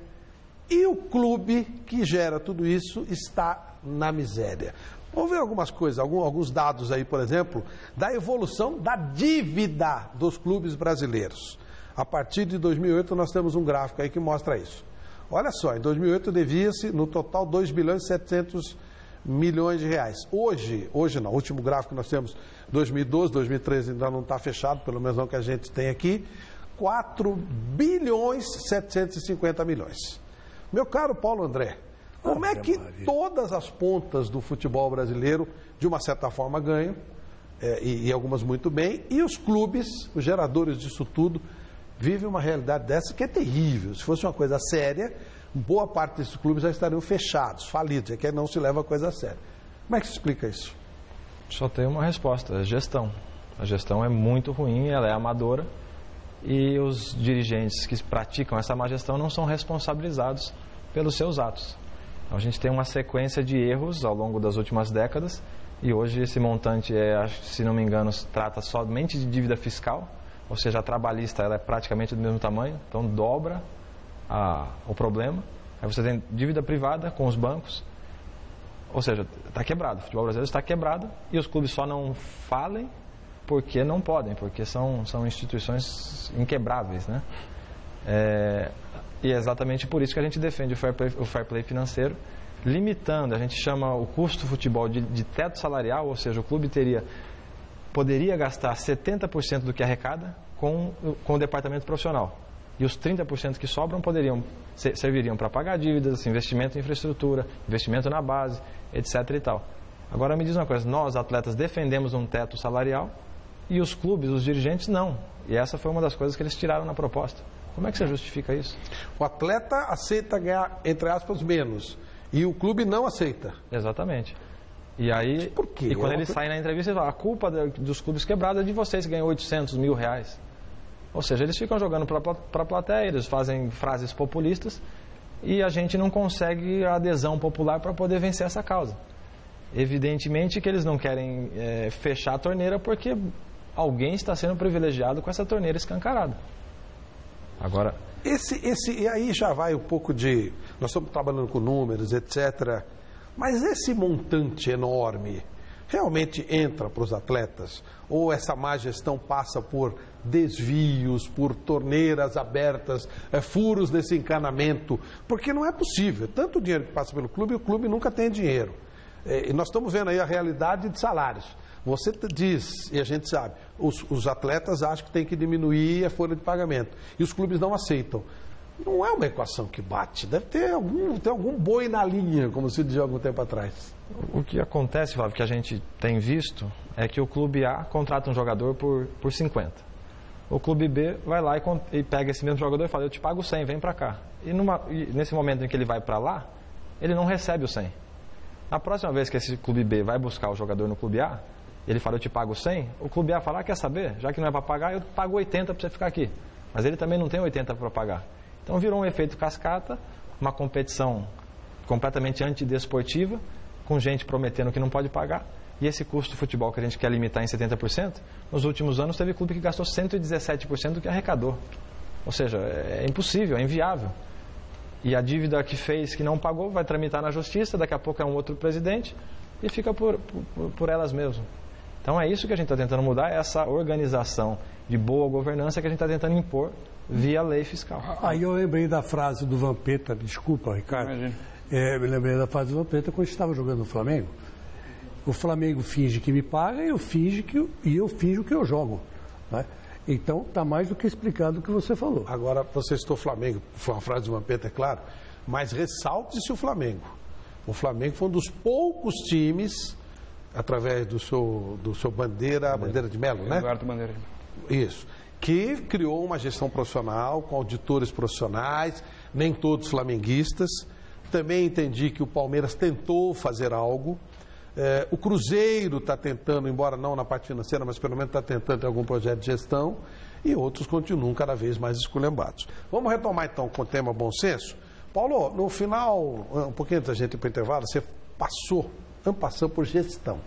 e o clube que gera tudo isso está na miséria. Vamos ver algumas coisas, alguns dados aí, por exemplo, da evolução da dívida dos clubes brasileiros. A partir de 2008 nós temos um gráfico aí que mostra isso. Olha só, em 2008 devia-se, no total, 2 bilhões e 700 milhões de reais. Hoje não, o último gráfico que nós temos, 2012, 2013 ainda não está fechado, pelo menos não que a gente tem aqui, 4 bilhões e 750 milhões. Meu caro Paulo André, como é que todas as pontas do futebol brasileiro, de uma certa forma, ganham, e algumas muito bem, e os clubes, os geradores disso tudo, vivem uma realidade dessa que é terrível. Se fosse uma coisa séria, boa parte desses clubes já estariam fechados, falidos, é que não se leva a coisa a sério. Como é que se explica isso? Só tem uma resposta, é gestão. A gestão é muito ruim, ela é amadora, e os dirigentes que praticam essa má gestão não são responsabilizados pelos seus atos. Então, a gente tem uma sequência de erros ao longo das últimas décadas, e hoje esse montante, se não me engano, trata somente de dívida fiscal, ou seja, a trabalhista ela é praticamente do mesmo tamanho, então dobra o problema. Aí você tem dívida privada com os bancos, ou seja, está quebrado. O futebol brasileiro está quebrado e os clubes só não falem porque não podem, porque são instituições inquebráveis, né? E é exatamente por isso que a gente defende o fair play financeiro, limitando, a gente chama o custo do futebol de teto salarial, ou seja, o clube poderia gastar 70% do que arrecada com o departamento profissional. E os 30% que sobram serviriam para pagar dívidas, investimento em infraestrutura, investimento na base, etc. e tal. Agora me diz uma coisa, nós atletas defendemos um teto salarial e os clubes, os dirigentes, não. E essa foi uma das coisas que eles tiraram na proposta. Como é que você justifica isso? O atleta aceita ganhar, entre aspas, menos e o clube não aceita. Exatamente. E aí, por quê? E quando ele sai na entrevista, ele fala, a culpa dos clubes quebrados é de vocês que ganham 800 mil reais. Ou seja, eles ficam jogando para a plateia, eles fazem frases populistas e a gente não consegue a adesão popular para poder vencer essa causa. Evidentemente que eles não querem fechar a torneira porque alguém está sendo privilegiado com essa torneira escancarada. Agora... E aí já vai um pouco de... Nós estamos trabalhando com números, etc., mas esse montante enorme realmente entra para os atletas? Ou essa má gestão passa por desvios, por torneiras abertas, furos nesse encanamento? Porque não é possível. Tanto dinheiro que passa pelo clube, e o clube nunca tem dinheiro. E nós estamos vendo aí a realidade de salários. Você diz, e a gente sabe, os atletas acham que tem que diminuir a folha de pagamento. E os clubes não aceitam. Não é uma equação que bate. Deve ter algum boi na linha, como se dizia algum tempo atrás. O que acontece, Flávio, que a gente tem visto, é que o clube A contrata um jogador por 50. O clube B vai lá e pega esse mesmo jogador e fala, eu te pago 100, vem pra cá. E nesse momento em que ele vai pra lá, ele não recebe o 100. Na próxima vez que esse clube B vai buscar o jogador no clube A, ele fala, eu te pago 100, o clube A fala, quer saber? Já que não é para pagar, eu pago 80 para você ficar aqui. Mas ele também não tem 80 para pagar. Então virou um efeito cascata, uma competição completamente antidesportiva, com gente prometendo que não pode pagar. E esse custo do futebol que a gente quer limitar em 70%, nos últimos anos teve clube que gastou 117% do que arrecadou. Ou seja, é impossível, é inviável. E a dívida que fez, que não pagou, vai tramitar na justiça, daqui a pouco é um outro presidente e fica por elas mesmas. Então é isso que a gente está tentando mudar, essa organização de boa governança que a gente está tentando impor via lei fiscal. Aí eu lembrei da frase do Vampeta, desculpa, Ricardo. Me lembrei da frase do Vampeta quando estava jogando no Flamengo. O Flamengo finge que me paga e eu finjo que eu jogo. Né? Então está mais do que explicado o que você falou. Agora, você citou o Flamengo, foi uma frase do Vampeta, é claro, mas ressalte-se o Flamengo. O Flamengo foi um dos poucos times, através do seu Bandeira de Melo, né? Eduardo Bandeira. Isso. Que criou uma gestão profissional, com auditores profissionais, nem todos flamenguistas. Também entendi que o Palmeiras tentou fazer algo. O Cruzeiro está tentando, embora não na parte financeira, mas pelo menos está tentando ter algum projeto de gestão. E outros continuam cada vez mais esculhambados. Vamos retomar então com o tema bom senso. Paulo, no final, um pouquinho antes da gente ir para o intervalo, você passou por gestão.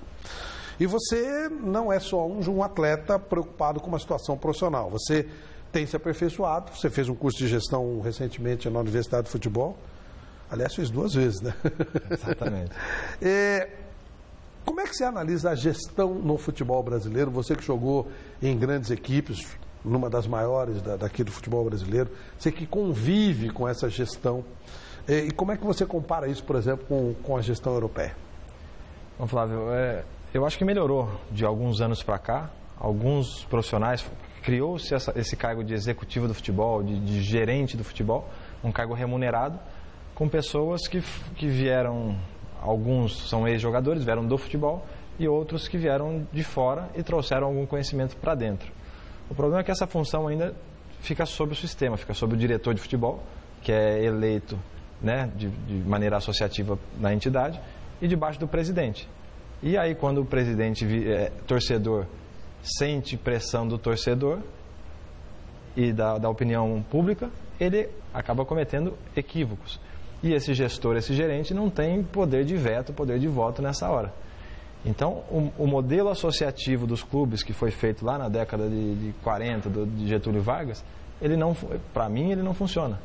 E você não é só um atleta preocupado com uma situação profissional. Você tem se aperfeiçoado, você fez um curso de gestão recentemente na Universidade de Futebol. Aliás, fez 2 vezes, né? Exatamente. Como é que você analisa a gestão no futebol brasileiro? Você que jogou em grandes equipes, numa das maiores daqui do futebol brasileiro, você que convive com essa gestão. E como é que você compara isso, por exemplo, com a gestão europeia? Bom, Flávio, eu acho que melhorou de alguns anos para cá. Alguns profissionais, criou-se esse cargo de executivo do futebol, de gerente do futebol, um cargo remunerado, com pessoas que vieram, alguns são ex-jogadores, vieram do futebol, e outros que vieram de fora e trouxeram algum conhecimento para dentro. O problema é que essa função ainda fica sob o sistema, fica sob o diretor de futebol, que é eleito, né, de maneira associativa na entidade, e debaixo do presidente. E aí, quando o presidente, torcedor, sente pressão do torcedor e da opinião pública, ele acaba cometendo equívocos. E esse gestor, esse gerente, não tem poder de veto, poder de voto nessa hora. Então, o modelo associativo dos clubes, que foi feito lá na década de 40, de Getúlio Vargas, para mim, ele não funciona.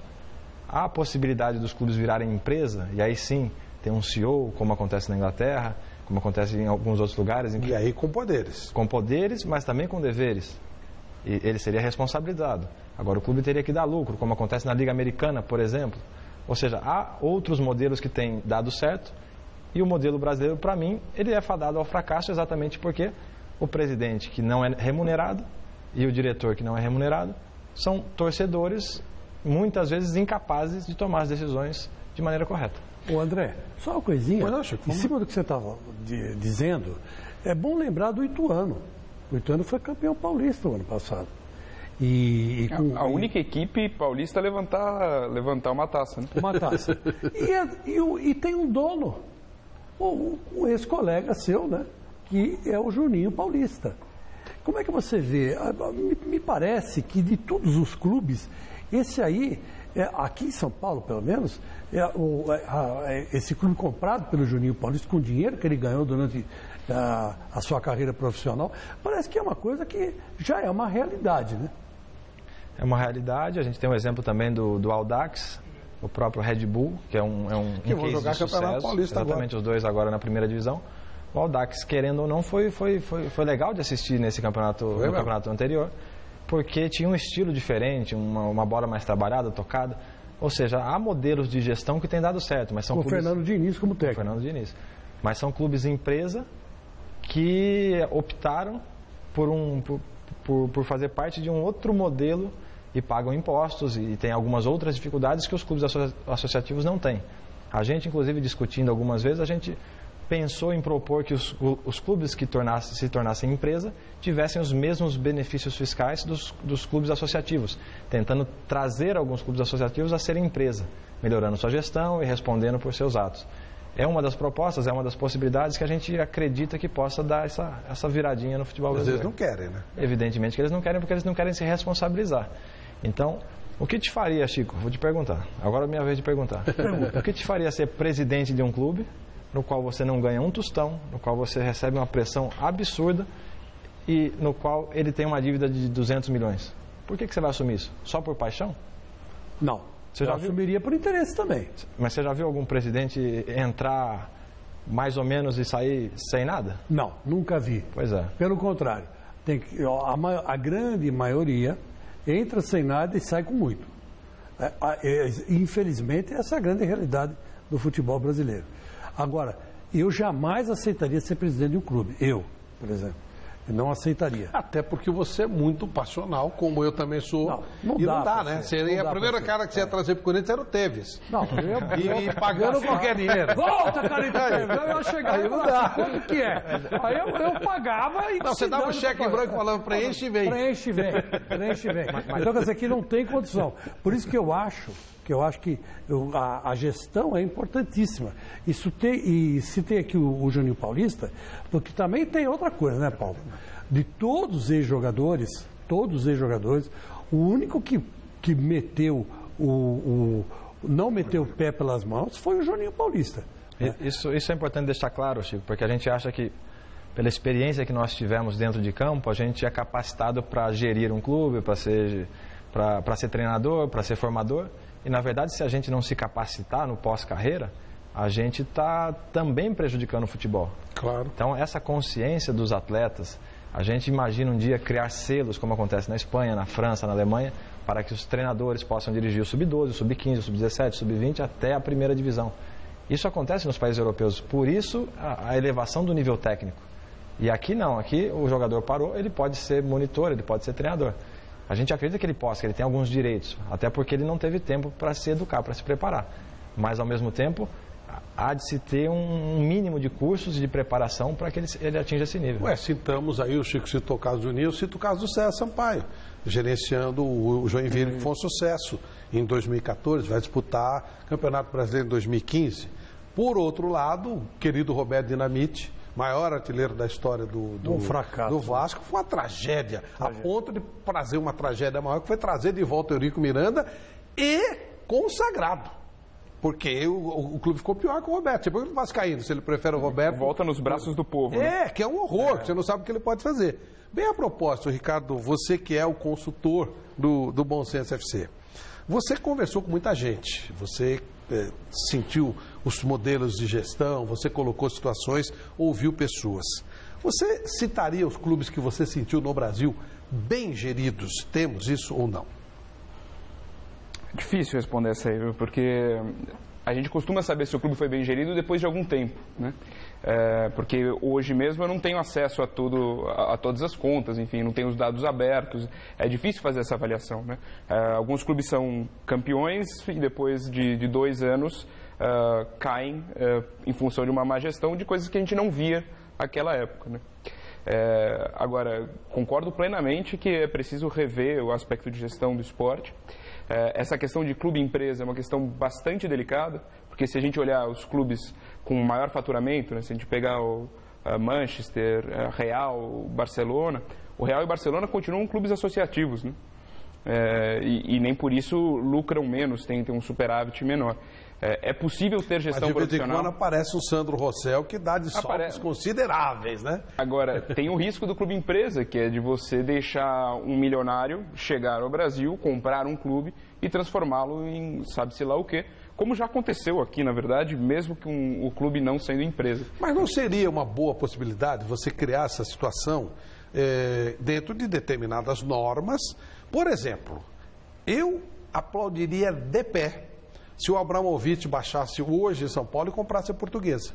Há a possibilidade dos clubes virarem empresa, e aí sim, tem um CEO, como acontece na Inglaterra, como acontece em alguns outros lugares. E aí com poderes. Com poderes, mas também com deveres. E ele seria responsabilizado. Agora, o clube teria que dar lucro, como acontece na Liga Americana, por exemplo. Ou seja, há outros modelos que têm dado certo, e o modelo brasileiro, para mim, ele é fadado ao fracasso exatamente porque o presidente, que não é remunerado, e o diretor, que não é remunerado, são torcedores, muitas vezes incapazes de tomar as decisões de maneira correta. Ô André, só uma coisinha, em cima do que você estava dizendo, é bom lembrar do Ituano. O Ituano foi campeão paulista no ano passado. A única equipe paulista a levantar uma taça, né? Uma taça. E tem um dono, um ex-colega seu, né? Que é o Juninho Paulista. Como é que você vê? Me parece que de todos os clubes, esse aí, aqui em São Paulo, pelo menos, esse clube comprado pelo Juninho Paulista, com o dinheiro que ele ganhou durante a sua carreira profissional, parece que é uma coisa que já é uma realidade, né? É uma realidade. A gente tem um exemplo também do Audax, o próprio Red Bull, que é um que vão jogar Campeonato Paulista exatamente agora. Os dois agora na primeira divisão. O Audax, querendo ou não, foi legal de assistir nesse campeonato anterior, porque tinha um estilo diferente, uma bola mais trabalhada, tocada. Ou seja, há modelos de gestão que têm dado certo, mas são clubes... Fernando Diniz como técnico. Fernando Diniz. Mas são clubes empresa que optaram por fazer parte de um outro modelo e pagam impostos e tem algumas outras dificuldades que os clubes associativos não têm. A gente, inclusive, discutindo algumas vezes, a gente pensou em propor que os clubes que se tornassem empresa tivessem os mesmos benefícios fiscais dos clubes associativos, tentando trazer alguns clubes associativos a serem empresa, melhorando sua gestão e respondendo por seus atos. É uma das propostas, é uma das possibilidades que a gente acredita que possa dar essa viradinha no futebol brasileiro. Mas eles não querem, né? Evidentemente que eles não querem, porque eles não querem se responsabilizar. Então, o que te faria, Chico? Vou te perguntar. Agora é minha vez de perguntar. O que te faria ser presidente de um clube no qual você não ganha um tostão, no qual você recebe uma pressão absurda e no qual ele tem uma dívida de 200 milhões? Por que você vai assumir isso? Só por paixão? Não. Eu assumiria por interesse também. Mas você já viu algum presidente entrar mais ou menos e sair sem nada? Não, nunca vi. Pois é. Pelo contrário, a grande maioria entra sem nada e sai com muito. Infelizmente, essa é a grande realidade do futebol brasileiro. Agora, eu jamais aceitaria ser presidente de um clube. Eu, por exemplo. Não aceitaria. Até porque você é muito passional, como eu também sou. Não dá, né? Seria a primeira cara que você ia trazer pro Corinthians era o Tevez. Não, e pagando qualquer dinheiro. Volta, Carita Tevez! Eu ia chegar aí, não dá. Quanto que é? Aí eu pagava e... Não, você dava um cheque em branco falando preenche e vem. Preenche e vem. Então, quer dizer, aqui não tem condição. Por isso que eu acho que a gestão é importantíssima. E se tem aqui o Juninho Paulista, porque também tem outra coisa, né, Paulo? De todos os ex-jogadores, o único que meteu não meteu o pé pelas mãos foi o Juninho Paulista. Isso é importante deixar claro, Chico, porque a gente acha que, pela experiência que nós tivemos dentro de campo, a gente é capacitado para gerir um clube, para ser treinador, para ser formador. E, na verdade, se a gente não se capacitar no pós-carreira, a gente está também prejudicando o futebol. Claro. Então, essa consciência dos atletas A gente imagina um dia criar selos, como acontece na Espanha, na França, na Alemanha, para que os treinadores possam dirigir o sub-12, o sub-15, o sub-17, o sub-20 até a primeira divisão. Isso acontece nos países europeus, por isso a elevação do nível técnico. E aqui não, aqui o jogador parou, ele pode ser monitor, ele pode ser treinador. A gente acredita que ele possa, que ele tem alguns direitos, até porque ele não teve tempo para se educar, para se preparar. Mas, ao mesmo tempo, há de se ter um mínimo de cursos de preparação para que ele atinja esse nível. Citamos aí, o Chico citou o caso do Nil, cito o caso do César Sampaio, gerenciando o Joinville, que foi um sucesso em 2014, vai disputar Campeonato Brasileiro em 2015. Por outro lado, o querido Roberto Dinamite, maior artilheiro da história do Vasco, foi uma tragédia, a ponto de trazer uma tragédia maior, que foi trazer de volta o Eurico Miranda e consagrado. Porque o clube ficou pior que o Roberto. Você pergunta o Vascaíno se ele prefere o Roberto. Volta nos braços do povo. Né? Que é um horror, que você não sabe o que ele pode fazer. Bem a propósito, Ricardo, você que é o consultor do Bom Senso FC, você conversou com muita gente, você sentiu os modelos de gestão, você colocou situações, ouviu pessoas. Você citaria os clubes que você sentiu no Brasil bem geridos? Temos isso ou não? Difícil responder essa aí, viu? Porque a gente costuma saber se o clube foi bem gerido depois de algum tempo, né? Porque hoje mesmo eu não tenho acesso a todas as contas, enfim, não tenho os dados abertos, é difícil fazer essa avaliação, né? Alguns clubes são campeões e depois de 2 anos caem em função de uma má gestão de coisas que a gente não via naquela época, né? Agora, concordo plenamente que é preciso rever o aspecto de gestão do esporte. Essa questão de clube-empresa é uma questão bastante delicada, porque se a gente olhar os clubes com maior faturamento, né, se a gente pegar o Manchester, Real, o Barcelona, o Real e o Barcelona continuam clubes associativos, né? E nem por isso lucram menos, tem um superávit menor. É possível ter gestão profissional. De vez em quando aparece o Sandro Rossell que dá de saltos consideráveis, né? Agora, tem o risco do clube empresa, que é de você deixar um milionário chegar ao Brasil, comprar um clube e transformá-lo em sabe-se lá o quê. Como já aconteceu aqui, na verdade, mesmo que o clube não sendo empresa. Mas não seria uma boa possibilidade você criar essa situação dentro de determinadas normas? Por exemplo, eu aplaudiria de pé se o Abramovich baixasse hoje em São Paulo e comprasse a Portuguesa.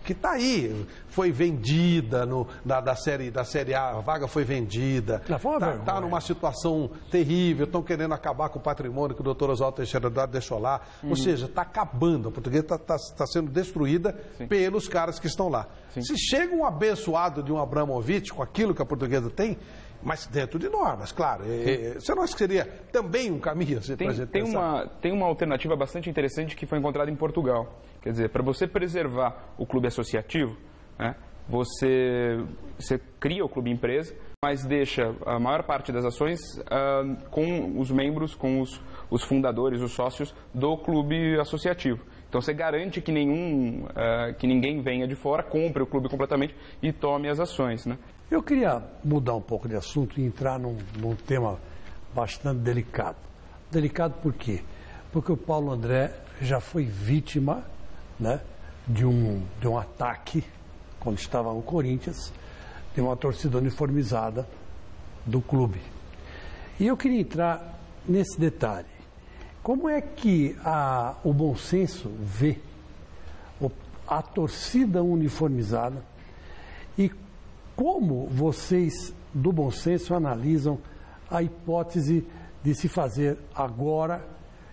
Que está aí, foi vendida da série A, a vaga foi vendida, está numa situação terrível, estão querendo acabar com o patrimônio que o doutor Oswaldo Teixeira deixou lá, ou seja, está acabando, a Portuguesa está sendo destruída pelos caras que estão lá. Se chega um abençoado de um Abramovich com aquilo que a Portuguesa tem, mas dentro de normas, claro. Você não acha que seria também um caminho? Tem uma alternativa bastante interessante que foi encontrada em Portugal. Quer dizer, para você preservar o clube associativo, né, você cria o clube empresa, mas deixa a maior parte das ações com os membros, com os fundadores, os sócios do clube associativo. Então você garante que ninguém venha de fora, compre o clube completamente e tome as ações, né? Eu queria mudar um pouco de assunto e entrar num tema bastante delicado. Delicado por quê? Porque o Paulo André já foi vítima, né, de um ataque, quando estava no Corinthians, de uma torcida uniformizada do clube. E eu queria entrar nesse detalhe. Como é que o Bom Senso vê a torcida uniformizada e como vocês do Bom Senso analisam a hipótese de se fazer agora,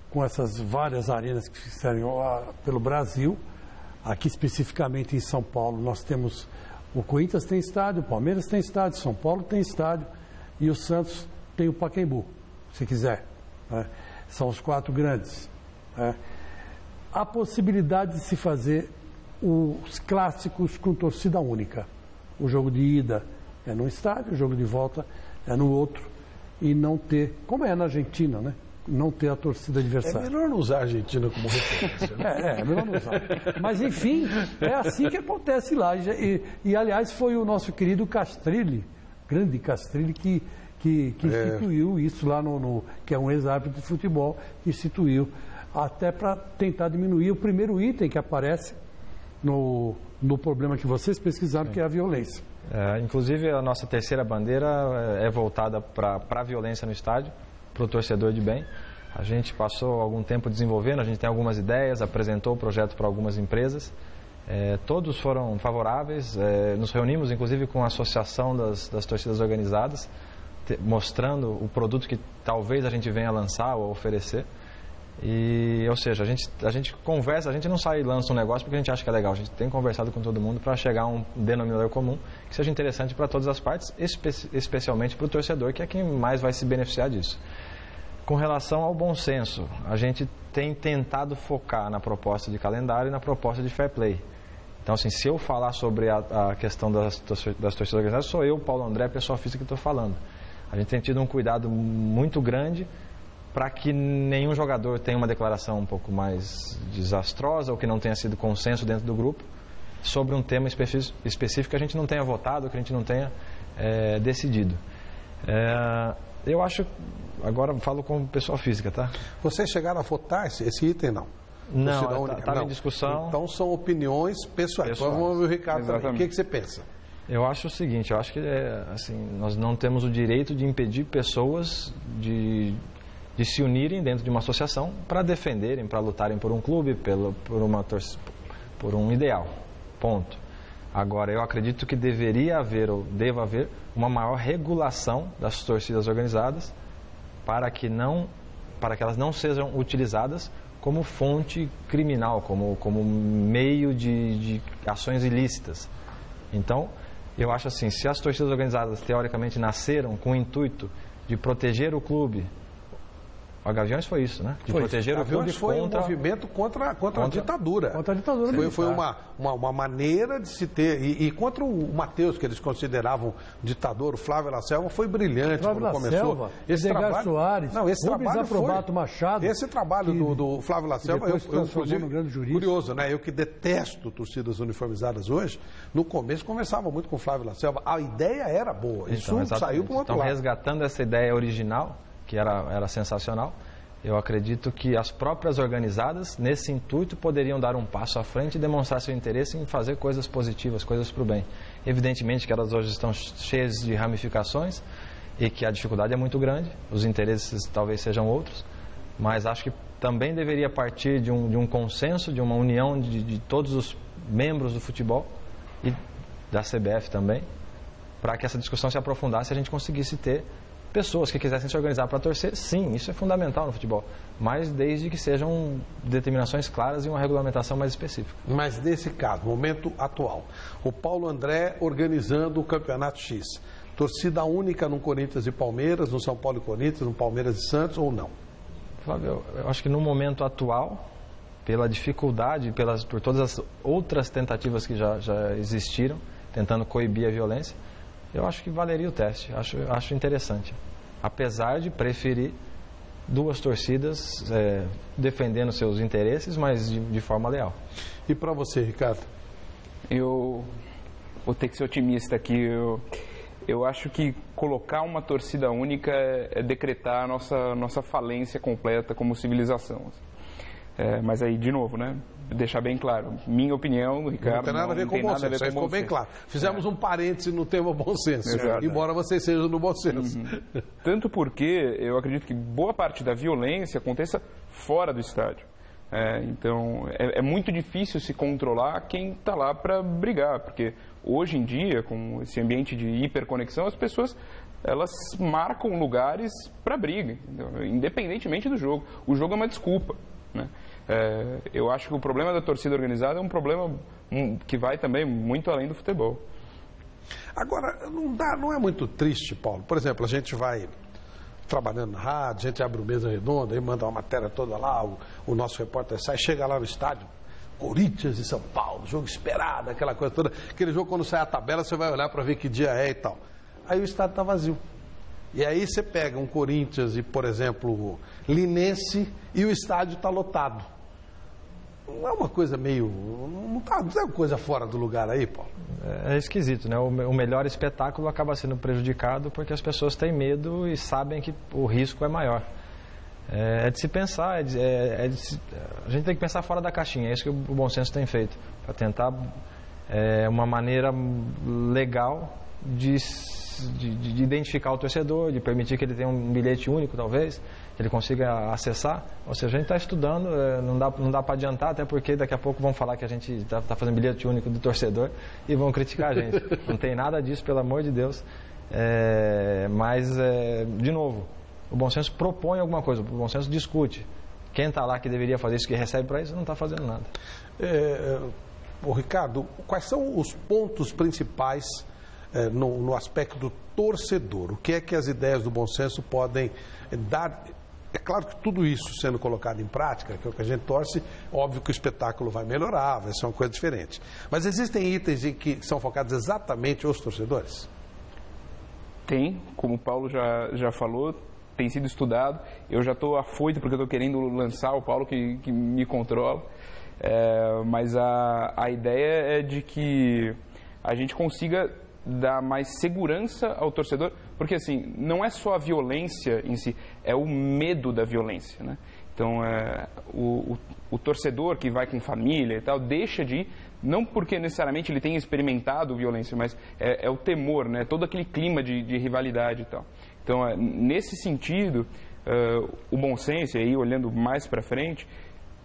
com essas várias arenas que fizeram pelo Brasil, aqui especificamente em São Paulo, nós temos o Corinthians tem estádio, o Palmeiras tem estádio, São Paulo tem estádio e o Santos tem o Pacaembu, se quiser, né? São os 4 grandes, né? A possibilidade de se fazer os clássicos com torcida única. O jogo de ida é num estádio, o jogo de volta é no outro. E não ter, como é na Argentina, né? Não ter a torcida adversária. É melhor não usar a Argentina como referência. Né? É melhor não usar. Mas, enfim, é assim que acontece lá. E aliás, foi o nosso querido Castrilli, grande Castrilli, que instituiu isso lá que é um ex-árbitro de futebol, que instituiu até para tentar diminuir o primeiro item que aparece no problema que vocês pesquisaram, que é a violência. Inclusive, a nossa terceira bandeira é voltada para a violência no estádio, para o torcedor de bem. A gente passou algum tempo desenvolvendo, a gente tem algumas ideias, apresentou o projeto para algumas empresas. Todos foram favoráveis, nos reunimos inclusive com a Associação das Torcidas Organizadas, mostrando o produto que talvez a gente venha a lançar ou oferecer. Ou seja, a gente conversa, a gente não sai e lança um negócio porque a gente acha que é legal, a gente tem conversado com todo mundo para chegar a um denominador comum que seja interessante para todas as partes, especialmente para o torcedor, que é quem mais vai se beneficiar disso. Com relação ao bom senso, a gente tem tentado focar na proposta de calendário e na proposta de fair play. Então, assim, se eu falar sobre a questão das torcidas organizadas, sou eu, Paulo André, pessoa física, que estou falando. A gente tem tido um cuidado muito grande para que nenhum jogador tenha uma declaração um pouco mais desastrosa ou que não tenha sido consenso dentro do grupo sobre um tema específico que a gente não tenha votado, que a gente não tenha decidido. Eu acho, agora falo como pessoa física, tá? Vocês chegaram a votar esse item, não? Não, estava em discussão. Então são opiniões pessoais. Então vamos ver o Ricardo também. O que você pensa? Eu acho o seguinte, eu acho que assim, nós não temos o direito de impedir pessoas de se unirem dentro de uma associação para defenderem, para lutarem por um clube, por um ideal. Ponto. Agora, eu acredito que deveria haver, ou deva haver, uma maior regulação das torcidas organizadas para que elas não sejam utilizadas como fonte criminal, como meio de ações ilícitas. Então, eu acho assim, se as torcidas organizadas teoricamente nasceram com o intuito de proteger o clube, a Gaviões foi isso, né? De proteger o clube foi um movimento contra a ditadura. Contra a ditadura. Foi uma maneira de se ter... E contra o Matheus, que eles consideravam ditador, o Flávio Lacerda, foi brilhante quando começou. Esse trabalho, Soares, esse trabalho Aprobato Machado. Esse trabalho do Flávio Lacerda, eu inclusive, curioso, né? Eu que detesto torcidas uniformizadas hoje, no começo conversava muito com o Flávio Lacerda. A ideia era boa, isso saiu para o outro lado. Então, resgatando essa ideia original, que era sensacional, eu acredito que as próprias organizadas, nesse intuito, poderiam dar um passo à frente e demonstrar seu interesse em fazer coisas positivas, coisas para o bem. Evidentemente que elas hoje estão cheias de ramificações e que a dificuldade é muito grande, os interesses talvez sejam outros, mas acho que também deveria partir de um consenso, de uma união de todos os membros do futebol e da CBF também, para que essa discussão se aprofundasse e a gente conseguisse ter pessoas que quisessem se organizar para torcer. Sim, isso é fundamental no futebol, mas desde que sejam determinações claras e uma regulamentação mais específica. Mas nesse caso, momento atual, o Paulo André organizando o Campeonato X, torcida única no Corinthians e Palmeiras, no São Paulo e Corinthians, no Palmeiras e Santos, ou não? Flávio, eu acho que no momento atual, pela dificuldade, por todas as outras tentativas que já existiram, tentando coibir a violência, eu acho que valeria o teste, acho interessante. Apesar de preferir duas torcidas defendendo seus interesses, mas de forma leal. E para você, Ricardo? Eu vou ter que ser otimista aqui. Eu acho que colocar uma torcida única é decretar a nossa falência completa como civilização. Mas aí, de novo, né? Deixar bem claro, minha opinião, Ricardo, não tem nada a ver com bom senso, isso ficou bem claro. Fizemos um parêntese no tema bom senso, embora vocês sejam no bom senso. Tanto porque eu acredito que boa parte da violência aconteça fora do estádio. Então, é muito difícil se controlar quem está lá para brigar, porque hoje em dia, com esse ambiente de hiperconexão, as pessoas elas marcam lugares para briga, independentemente do jogo. O jogo é uma desculpa, né? Eu acho que o problema da torcida organizada é um problema que vai também muito além do futebol. Agora, não é muito triste, Paulo? Por exemplo, a gente vai trabalhando na rádio, a gente abre o Mesa Redonda, aí manda uma matéria toda lá, o nosso repórter sai, chega lá no estádio, Corinthians e São Paulo, jogo esperado, aquela coisa toda. Aquele jogo, quando sai a tabela, você vai olhar para ver que dia é e tal. Aí o estádio está vazio. E aí você pega um Corinthians e, por exemplo, Linense, e o estádio está lotado. Não é uma coisa meio... Não é uma coisa fora do lugar aí, Paulo? É esquisito, né? O melhor espetáculo acaba sendo prejudicado porque as pessoas têm medo e sabem que o risco é maior. é de se pensar, a gente tem que pensar fora da caixinha, é isso que o Bom Senso tem feito, para tentar uma maneira legal de identificar o torcedor, de permitir que ele tenha um bilhete único, talvez, que ele consiga acessar. Ou seja, a gente está estudando, não dá para adiantar, até porque daqui a pouco vão falar que a gente está fazendo bilhete único do torcedor e vão criticar a gente. Não tem nada disso, pelo amor de Deus. Mas, de novo, o Bom Senso propõe alguma coisa, o Bom Senso discute. Quem está lá que deveria fazer isso, que recebe para isso, não está fazendo nada. Ricardo, quais são os pontos principais no aspecto do torcedor? O que é que as ideias do Bom Senso podem dar? É claro que tudo isso sendo colocado em prática, que é o que a gente torce, óbvio que o espetáculo vai melhorar, vai ser uma coisa diferente. Mas existem itens em que são focados exatamente os torcedores? Tem, como o Paulo já falou, tem sido estudado. Eu já estou afoito porque eu estou querendo lançar, o Paulo que me controla. Mas a ideia é de que a gente consiga dar mais segurança ao torcedor, porque assim, não é só a violência em si, é o medo da violência, né? Então, o torcedor que vai com família e tal, deixa de ir, não porque necessariamente ele tenha experimentado violência, mas é o temor, né? Todo aquele clima de rivalidade e tal. Então, nesse sentido, o Bom Senso, aí olhando mais para frente,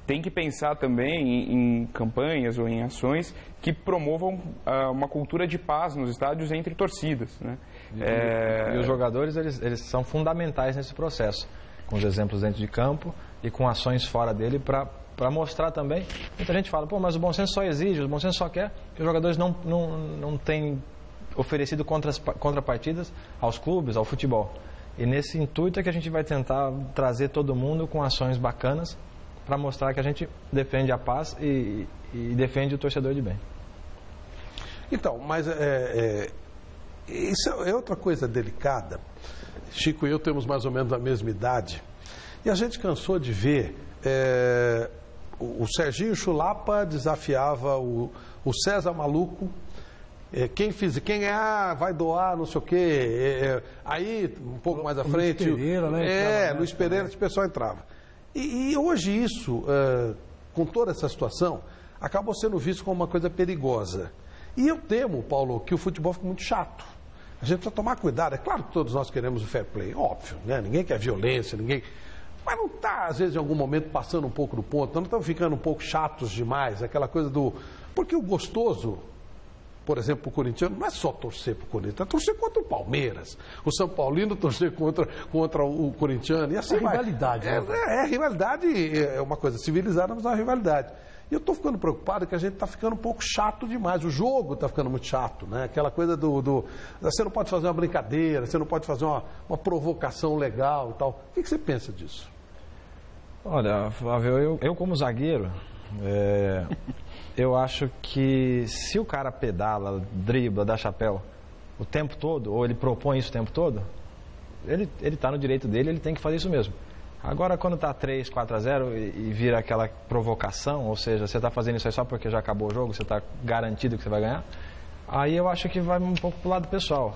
tem que pensar também em campanhas ou em ações que promovam uma cultura de paz nos estádios entre torcidas, né? E os jogadores, eles são fundamentais nesse processo, com os exemplos dentro de campo e com ações fora dele para mostrar também. Muita gente fala, mas o Bom Senso só exige, o Bom Senso só quer, que os jogadores não têm oferecido contrapartidas aos clubes, ao futebol. E nesse intuito é que a gente vai tentar trazer todo mundo com ações bacanas para mostrar que a gente defende a paz e defende o torcedor de bem. Então, mas isso é outra coisa delicada. Chico e eu temos mais ou menos a mesma idade e a gente cansou de ver o Serginho Chulapa desafiava o César Maluco. Quem ganhar vai doar, não sei o quê. Aí, um pouco mais à frente... Luiz Pereira, né? Luiz Pereira, esse pessoal entrava. E hoje isso, com toda essa situação, acabou sendo visto como uma coisa perigosa. E eu temo, Paulo, que o futebol fique muito chato. A gente precisa tomar cuidado. É claro que todos nós queremos o fair play, óbvio, né? Ninguém quer violência, ninguém... Mas não está, às vezes, em algum momento, passando um pouco do ponto. Não estamos ficando um pouco chatos demais, aquela coisa do... Porque o gostoso... Por exemplo, o corintiano não é só torcer para o Corinthians, é torcer contra o Palmeiras. O São Paulino torcer contra o corintiano. E assim rivalidade. Rivalidade é uma coisa civilizada, mas é uma rivalidade. E eu estou ficando preocupado que a gente está ficando um pouco chato demais. O jogo está ficando muito chato, né? Aquela coisa você não pode fazer uma brincadeira, você não pode fazer uma provocação legal e tal. O que você pensa disso? Olha, Flávio, eu como zagueiro... eu acho que se o cara pedala, dribla, dá chapéu o tempo todo, ou ele propõe isso o tempo todo, ele está no direito dele, ele tem que fazer isso mesmo. Agora, quando está 3, 4-0 e vira aquela provocação, ou seja, você está fazendo isso aí só porque já acabou o jogo, você está garantido que você vai ganhar, aí eu acho que vai um pouco para o lado pessoal.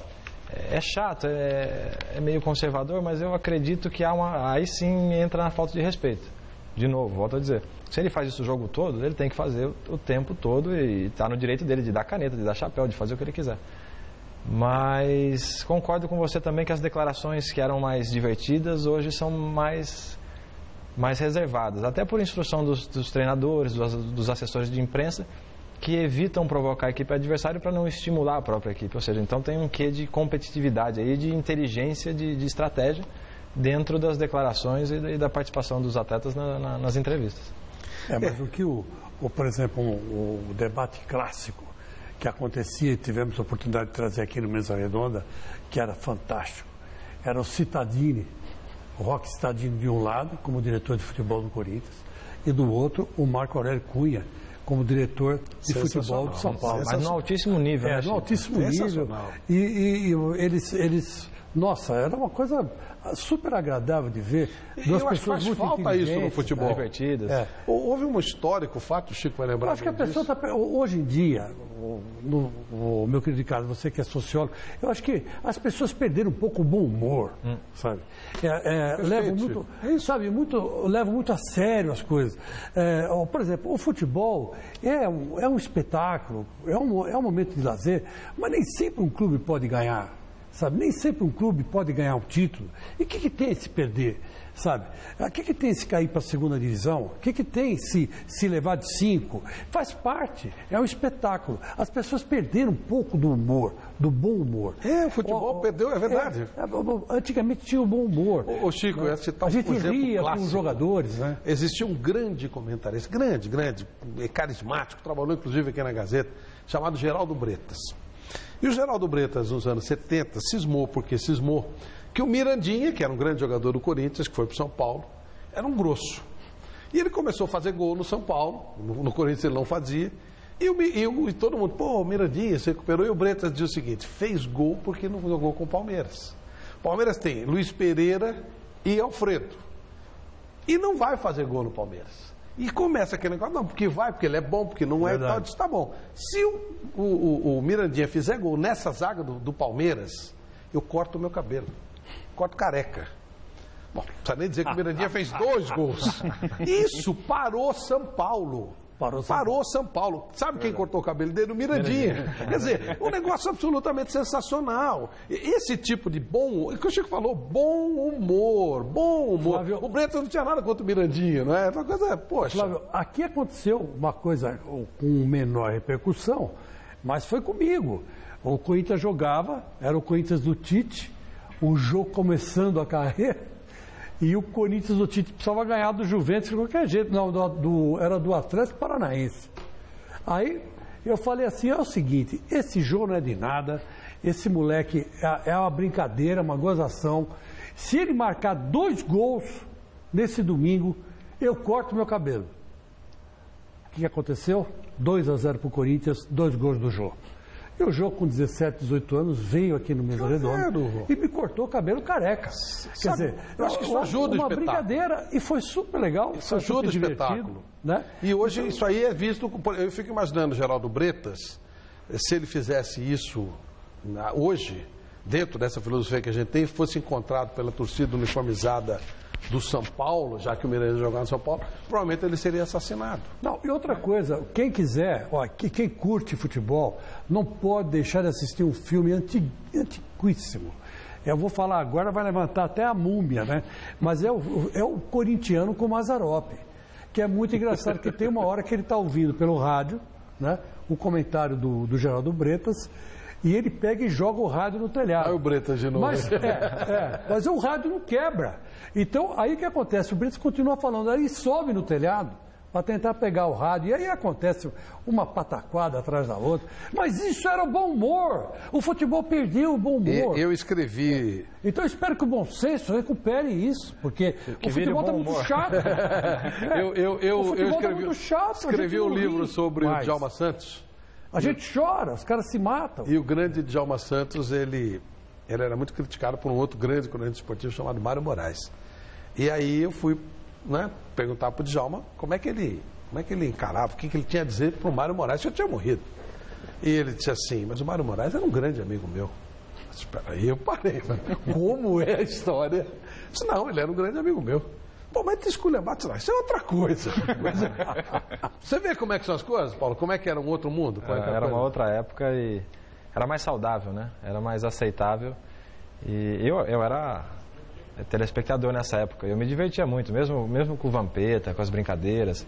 É chato, é meio conservador, mas eu acredito que aí sim entra na falta de respeito. De novo, volto a dizer, se ele faz isso o jogo todo, ele tem que fazer o tempo todo e está no direito dele de dar caneta, de dar chapéu, de fazer o que ele quiser. Mas concordo com você também que as declarações que eram mais divertidas hoje são mais reservadas, até por instrução dos treinadores, dos assessores de imprensa, que evitam provocar a equipe adversária para não estimular a própria equipe. Ou seja, então tem um quê de competitividade aí, de inteligência, de estratégia dentro das declarações e da participação dos atletas nas entrevistas. Mas por exemplo, o debate clássico que acontecia e tivemos a oportunidade de trazer aqui no Mesa Redonda, que era fantástico, era o Cittadini, o Roque Cittadini de um lado, como diretor de futebol do Corinthians, e do outro, o Marco Aurélio Cunha, como diretor de futebol de São Paulo. Mas no altíssimo nível. No altíssimo nível. E eles Nossa, era uma coisa super agradável de ver. Duas pessoas muito falta isso no futebol. Divertidas. Houve um histórico fato, o Chico vai lembrar. Eu acho que a pessoa está... Hoje em dia, meu querido Ricardo, você que é sociólogo, eu acho que as pessoas perderam um pouco o bom humor, sabe? Levam muito a sério as coisas. Por exemplo, o futebol é um espetáculo, é um momento de lazer, mas nem sempre um clube pode ganhar. Sabe? Nem sempre um clube pode ganhar um título. E o que tem se perder? Sabe? O que tem se cair para a segunda divisão? O que tem se levar de 5? Faz parte, é um espetáculo. As pessoas perderam um pouco do humor, do bom humor. O futebol perdeu, é verdade. Antigamente tinha o bom humor. Chico, né? A gente ria com os jogadores. Né? Existia um grande comentarista, grande, carismático, trabalhou inclusive aqui na Gazeta, chamado Geraldo Bretas. E o Geraldo Bretas, nos anos 70, cismou que o Mirandinha, que era um grande jogador do Corinthians, que foi para o São Paulo, era um grosso. E ele começou a fazer gol no São Paulo, no Corinthians ele não fazia, e todo mundo, o Mirandinha se recuperou, e o Bretas diz o seguinte, fez gol porque não jogou com o Palmeiras. O Palmeiras tem Luiz Pereira e Alfredo. E não vai fazer gol no Palmeiras. E começa aquele negócio, porque ele é bom, porque não é, tal, diz, tá bom. Se o Mirandinha fizer gol nessa zaga do Palmeiras, eu corto o meu cabelo, corto careca. Bom, não precisa nem dizer que o Mirandinha fez 2 gols. Isso parou São Paulo. Parou São Paulo. Sabe quem cortou o cabelo dele? O Mirandinha. Quer dizer, um negócio absolutamente sensacional. Esse tipo de o que o Chico falou, bom humor. Flávio, o Bretas não tinha nada contra o Mirandinha, não é? Uma coisa, poxa. Flávio, aqui aconteceu uma coisa com menor repercussão, mas foi comigo. O Corinthians jogava, era o Corinthians do Tite, o jogo começando a carreira. E o Corinthians do Tite precisava ganhar do Juventus de qualquer jeito. Não, era do Atlético Paranaense. Aí eu falei assim, é o seguinte, esse jogo não é de nada, esse moleque é uma brincadeira, uma gozação. Se ele marcar 2 gols nesse domingo, eu corto meu cabelo. O que aconteceu? 2-0 para o Corinthians, 2 gols do jogo. E o jogo com 17, 18 anos veio aqui no Mesa Redonda e me cortou o cabelo careca. Quer dizer, eu acho que isso ajuda o espetáculo. Uma brincadeira e foi super legal. Isso ajuda o espetáculo. Né? E hoje isso aí é visto, eu fico imaginando o Geraldo Bretas, se ele fizesse isso hoje, dentro dessa filosofia que a gente tem, fosse encontrado pela torcida uniformizada do São Paulo, já que o Miranda jogava no São Paulo, provavelmente ele seria assassinado. Não, e outra coisa, quem quiser, quem curte futebol, não pode deixar de assistir um filme antiquíssimo. Eu vou falar agora, vai levantar até a múmia, né? Mas é o corintiano com Mazzaropi, que é muito engraçado, porque tem uma hora que ele está ouvindo pelo rádio, né? O comentário do Geraldo Bretas, e ele pega e joga o rádio no telhado. Aí o Bretas de novo. Mas o rádio não quebra. Então, aí o que acontece? O Bretas continua falando, aí sobe no telhado para tentar pegar o rádio, e aí acontece uma pataquada atrás da outra. Mas isso era o bom humor. O futebol perdeu o bom humor. Eu escrevi... Então eu espero que o bom senso recupere isso, porque o futebol está muito chato. Escrevi um livro sobre o Djalma Santos. A gente chora, os caras se matam. E o grande Djalma Santos, ele era muito criticado por um outro grande corrente esportivo chamado Mário Moraes. E aí eu fui perguntar para o Djalma como é que ele encarava, o que ele tinha a dizer para o Mário Moraes, que já tinha morrido. E ele disse assim, mas o Mário Moraes era um grande amigo meu. Mas espera aí, eu parei. Como é a história? Eu disse, não, ele era um grande amigo meu. Pô, mas esculhambar, isso é outra coisa. Você vê como é que são as coisas, Paulo? Como é que era um outro mundo? Era uma outra época e era mais saudável, né? Era mais aceitável. E eu era telespectador nessa época. Eu me divertia muito, mesmo com o Vampeta, com as brincadeiras,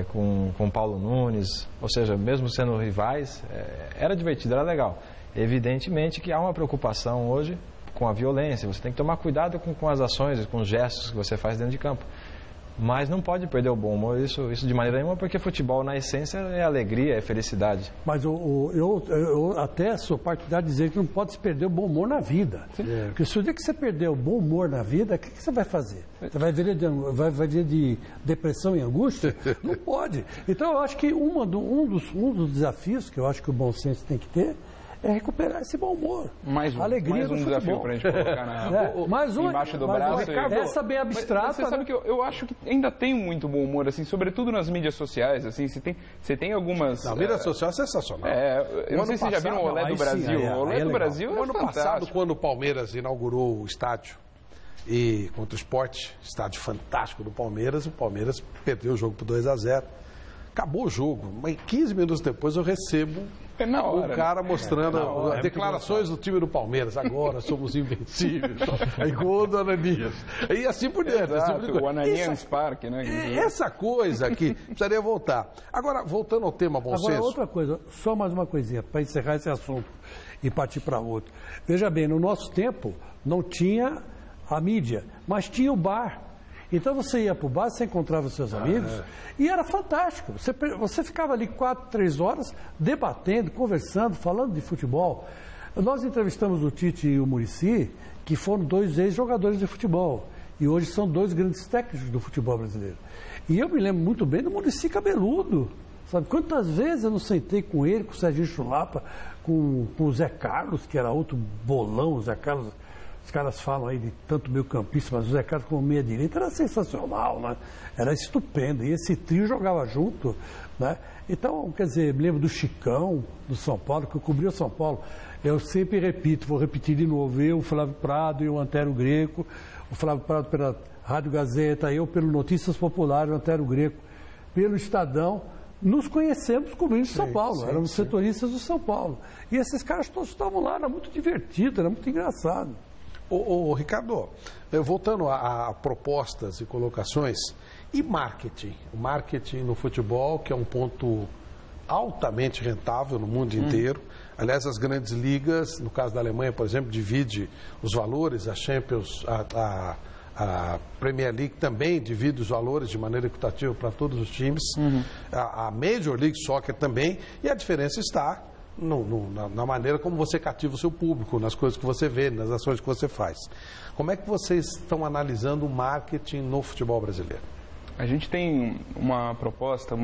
com o Paulo Nunes. Ou seja, mesmo sendo rivais, era divertido, era legal. Evidentemente que há uma preocupação hoje com a violência, você tem que tomar cuidado com as ações, com os gestos que você faz dentro de campo. Mas não pode perder o bom humor, isso de maneira nenhuma, porque futebol, na essência, é alegria, é felicidade. Mas eu até sou partidário de dizer que não pode se perder o bom humor na vida. Porque se o dia que você perder o bom humor na vida, o que você vai fazer? Você vai viver de depressão e angústia? Não pode. Então, eu acho que um dos desafios que eu acho que o bom senso tem que ter é recuperar esse bom humor. Mais um desafio para a gente colocar embaixo do braço. Essa bem abstrata. Mas você sabe que eu acho que ainda tem muito bom humor, assim, sobretudo nas mídias sociais. Assim, você tem algumas... A mídia social é sensacional. Eu não sei se vocês já viram o Olé do Brasil. O Olé do Brasil é ano passado, quando o Palmeiras inaugurou o estádio e contra o Sport, estádio fantástico do Palmeiras, o Palmeiras perdeu o jogo por 2-0. Acabou o jogo, mas 15 minutos depois eu recebo um cara mostrando declarações do time do Palmeiras. Agora somos invencíveis. Aí gol do Ananias. E assim por diante. O Ananias Park, né? Essa coisa aqui precisaria voltar. Agora, voltando ao tema bom senso. Agora, outra coisa, só mais uma coisinha, para encerrar esse assunto e partir para outro. Veja bem, no nosso tempo não tinha a mídia, mas tinha o bar. Então você ia para o bar, você encontrava os seus amigos e era fantástico. Você ficava ali 4, 3 horas debatendo, conversando, falando de futebol. Nós entrevistamos o Tite e o Muricy, que foram 2 ex-jogadores de futebol. E hoje são 2 grandes técnicos do futebol brasileiro. E eu me lembro muito bem do Muricy cabeludo. Sabe quantas vezes eu não sentei com ele, com o Serginho Chulapa, com o Zé Carlos, que era outro bolão, o Zé Carlos... Os caras falam aí de tanto meio campista, mas o Zé Carlos como meia-direita era sensacional, né? Era estupendo. E esse trio jogava junto, né? Então, quer dizer, me lembro do Chicão, do São Paulo, que eu cobria o São Paulo. Eu sempre repito, vou repetir de novo, eu, o Flávio Prado e o Antero Greco, o Flávio Prado pela Rádio Gazeta, eu pelo Notícias Populares, o Antero Greco pelo Estadão, nos conhecemos cobrindo São Paulo, éramos setoristas do São Paulo. E esses caras todos estavam lá, era muito divertido, era muito engraçado. Ricardo, voltando a propostas e colocações, e marketing? O marketing no futebol, que é um ponto altamente rentável no mundo inteiro. Aliás, as grandes ligas, no caso da Alemanha, por exemplo, divide os valores, a Champions, a Premier League também divide os valores de maneira equitativa para todos os times, a Major League Soccer também, e a diferença está na maneira como você cativa o seu público, nas coisas que você vê, nas ações que você faz. Como é que vocês estão analisando o marketing no futebol brasileiro? A gente tem uma proposta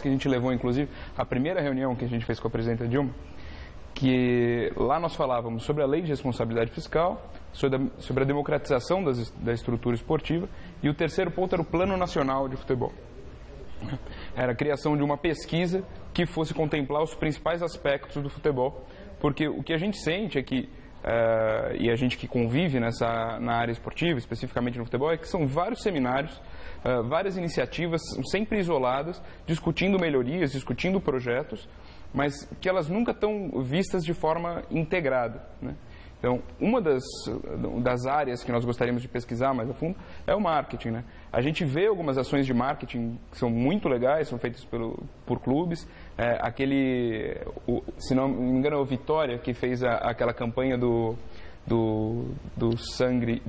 que a gente levou, inclusive, à primeira reunião que a gente fez com a presidenta Dilma, que lá nós falávamos sobre a lei de responsabilidade fiscal, sobre a democratização da estrutura esportiva, e o terceiro ponto era o Plano Nacional de Futebol. Era a criação de uma pesquisa que fosse contemplar os principais aspectos do futebol, porque o que a gente sente é que, e a gente que convive na área esportiva, especificamente no futebol, é que são vários seminários, várias iniciativas, sempre isoladas, discutindo melhorias, discutindo projetos, mas que elas nunca estão vistas de forma integrada, né? Então, uma das áreas que nós gostaríamos de pesquisar mais a fundo é o marketing, né? A gente vê algumas ações de marketing que são muito legais, são feitas por clubes. Se não me engano, é o Vitória que fez aquela campanha do sangue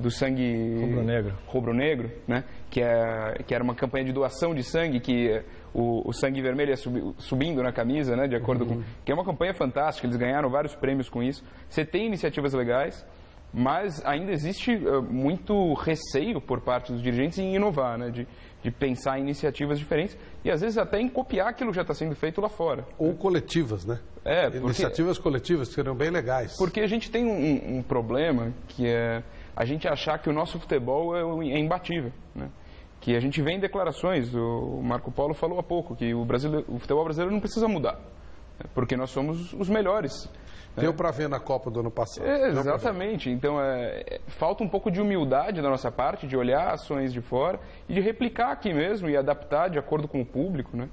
rubro-negro, né? Que era uma campanha de doação de sangue, que o sangue vermelho ia subindo na camisa, né? De acordo com... Que é uma campanha fantástica, eles ganharam vários prêmios com isso. Você tem iniciativas legais, mas ainda existe muito receio por parte dos dirigentes em inovar, né? De pensar em iniciativas diferentes e às vezes até em copiar aquilo que já está sendo feito lá fora. Ou coletivas, né? Iniciativas coletivas que seriam bem legais. Porque a gente tem um problema que é a gente achar que o nosso futebol é imbatível, né? Que a gente vê em declarações, o Marco Polo falou há pouco, que o futebol brasileiro não precisa mudar, porque nós somos os melhores. Deu para ver na Copa do ano passado. Exatamente. Então, falta um pouco de humildade da nossa parte, de olhar ações de fora e de replicar aqui mesmo e adaptar de acordo com o público, né?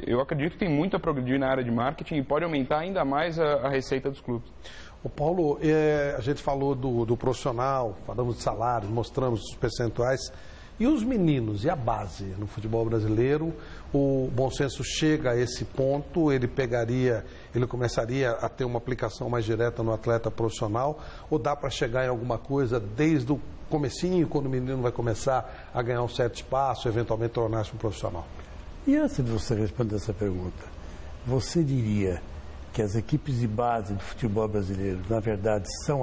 Eu acredito que tem muito a progredir na área de marketing e pode aumentar ainda mais a receita dos clubes. O Paulo, a gente falou do profissional, falamos de salários, mostramos os percentuais. E os meninos e a base no futebol brasileiro, o Bom Senso chega a esse ponto, ele começaria a ter uma aplicação mais direta no atleta profissional, ou dá para chegar em alguma coisa desde o comecinho, quando o menino vai começar a ganhar um certo espaço, eventualmente tornar-se um profissional? E antes de você responder essa pergunta, você diria que as equipes de base do futebol brasileiro, na verdade, são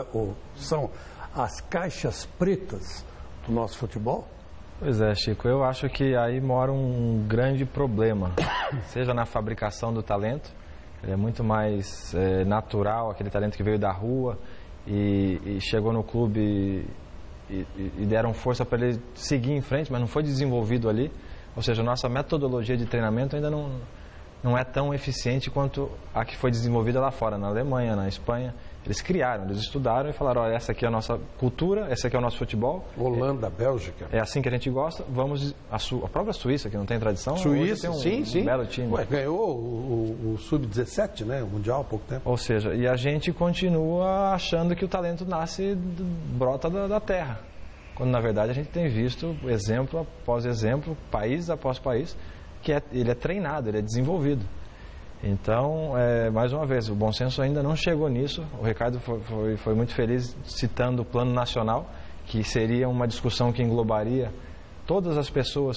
ou são as caixas pretas do nosso futebol? Pois é, Chico, eu acho que aí mora um grande problema, seja na fabricação do talento, Ele é muito mais natural, aquele talento que veio da rua e chegou no clube e deram força para ele seguir em frente, mas não foi desenvolvido ali. Ou seja, a nossa metodologia de treinamento ainda não é tão eficiente quanto a que foi desenvolvida lá fora, na Alemanha, na Espanha. Eles criaram, eles estudaram e falaram, olha, essa aqui é a nossa cultura, esse aqui é o nosso futebol. Holanda, Bélgica. É assim que a gente gosta. Vamos a própria Suíça, que não tem tradição. Suíça, tem um belo time. Ué, ganhou o Sub-17, né? O Mundial há pouco tempo. Ou seja, e a gente continua achando que o talento brota da terra. Quando, na verdade, a gente tem visto exemplo após exemplo, país após país, que ele é treinado, ele é desenvolvido. Então, mais uma vez, o bom senso ainda não chegou nisso. O Ricardo foi muito feliz citando o Plano Nacional, que seria uma discussão que englobaria todas as pessoas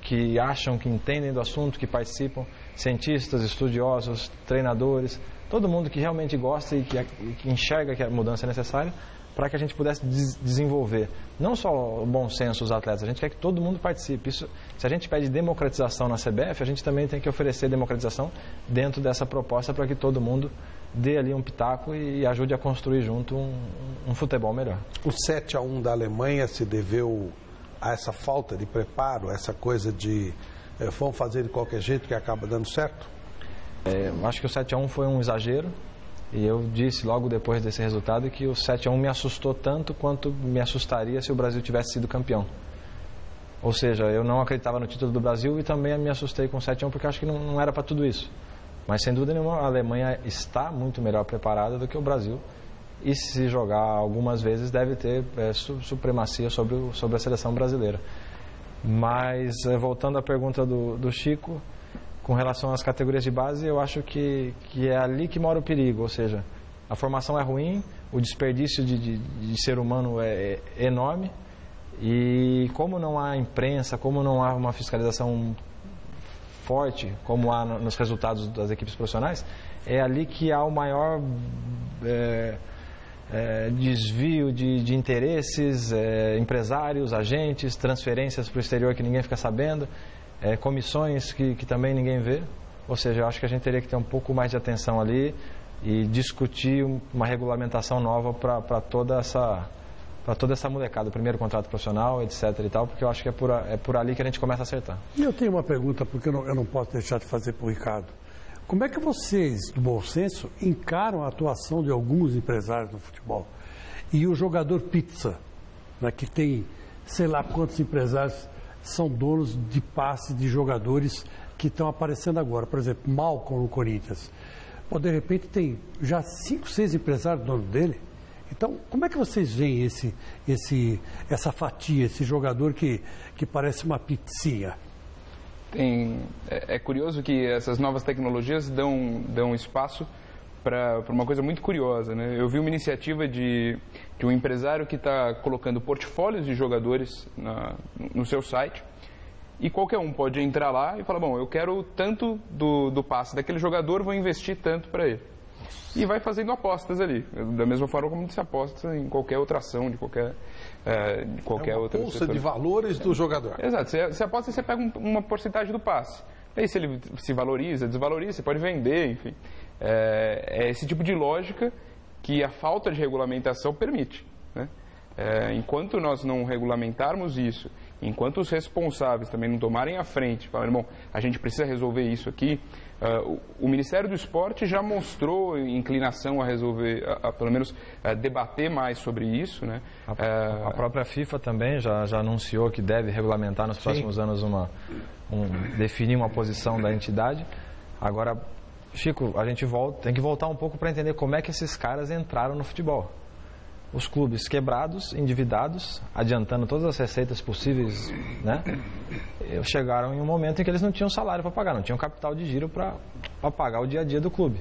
que acham, que entendem do assunto, que participam, cientistas, estudiosos, treinadores, todo mundo que realmente gosta e que enxerga que a mudança é necessária, para que a gente pudesse desenvolver não só o bom senso dos atletas, a gente quer que todo mundo participe. Isso, se a gente pede democratização na CBF, a gente também tem que oferecer democratização dentro dessa proposta para que todo mundo dê ali um pitaco e ajude a construir junto um futebol melhor. O 7-1 da Alemanha se deveu a essa falta de preparo, essa coisa de vamos fazer de qualquer jeito que acaba dando certo? Acho que o 7-1 foi um exagero. E eu disse logo depois desse resultado que o 7-1 me assustou tanto quanto me assustaria se o Brasil tivesse sido campeão. Ou seja, eu não acreditava no título do Brasil e também me assustei com o 7-1 porque acho que não era para tudo isso. Mas sem dúvida nenhuma a Alemanha está muito melhor preparada do que o Brasil e se jogar algumas vezes deve ter supremacia sobre a seleção brasileira. Mas voltando à pergunta do Chico, com relação às categorias de base, eu acho que é ali que mora o perigo, ou seja, a formação é ruim, o desperdício de ser humano é enorme e como não há imprensa, como não há uma fiscalização forte, como há nos resultados das equipes profissionais, é ali que há o maior desvio de interesses, empresários, agentes, transferências para o exterior que ninguém fica sabendo, comissões que também ninguém vê. Ou seja, eu acho que a gente teria que ter um pouco mais de atenção ali e discutir uma regulamentação nova para toda essa molecada, o primeiro contrato profissional, etc. e tal, porque eu acho que é por ali que a gente começa a acertar. E eu tenho uma pergunta, porque eu não posso deixar de fazer para o Ricardo. Como é que vocês, do bom senso, encaram a atuação de alguns empresários no futebol? E o jogador pizza, né, que tem sei lá quantos empresários são donos de passes de jogadores que estão aparecendo agora. Por exemplo, Malcom no Corinthians. Ou de repente tem já 5, 6 empresários donos dele. Então, como é que vocês veem essa fatia, esse jogador que parece uma pizzinha? É curioso que essas novas tecnologias dão espaço para uma coisa muito curiosa, né? Eu vi uma iniciativa de um empresário que está colocando portfólios de jogadores no seu site e qualquer um pode entrar lá e falar, bom, eu quero tanto do passe daquele jogador, vou investir tanto para ele. E vai fazendo apostas ali, da mesma forma como se aposta em qualquer outra ação, de qualquer outra... bolsa de valores do jogador. Exato, você aposta e você pega uma porcentagem do passe. Aí se ele se valoriza, desvaloriza, você pode vender, enfim. É esse tipo de lógica que a falta de regulamentação permite, né? Enquanto nós não regulamentarmos isso, enquanto os responsáveis também não tomarem a frente, falarem, bom, a gente precisa resolver isso aqui, o Ministério do Esporte já mostrou inclinação a resolver, pelo menos debater mais sobre isso, né? A própria FIFA também já anunciou que deve regulamentar nos próximos anos definir uma posição da entidade. Agora, Chico, a gente tem que voltar um pouco para entender como é que esses caras entraram no futebol. Os clubes quebrados, endividados, adiantando todas as receitas possíveis, né? Chegaram em um momento em que eles não tinham salário para pagar, não tinham capital de giro para pagar o dia a dia do clube.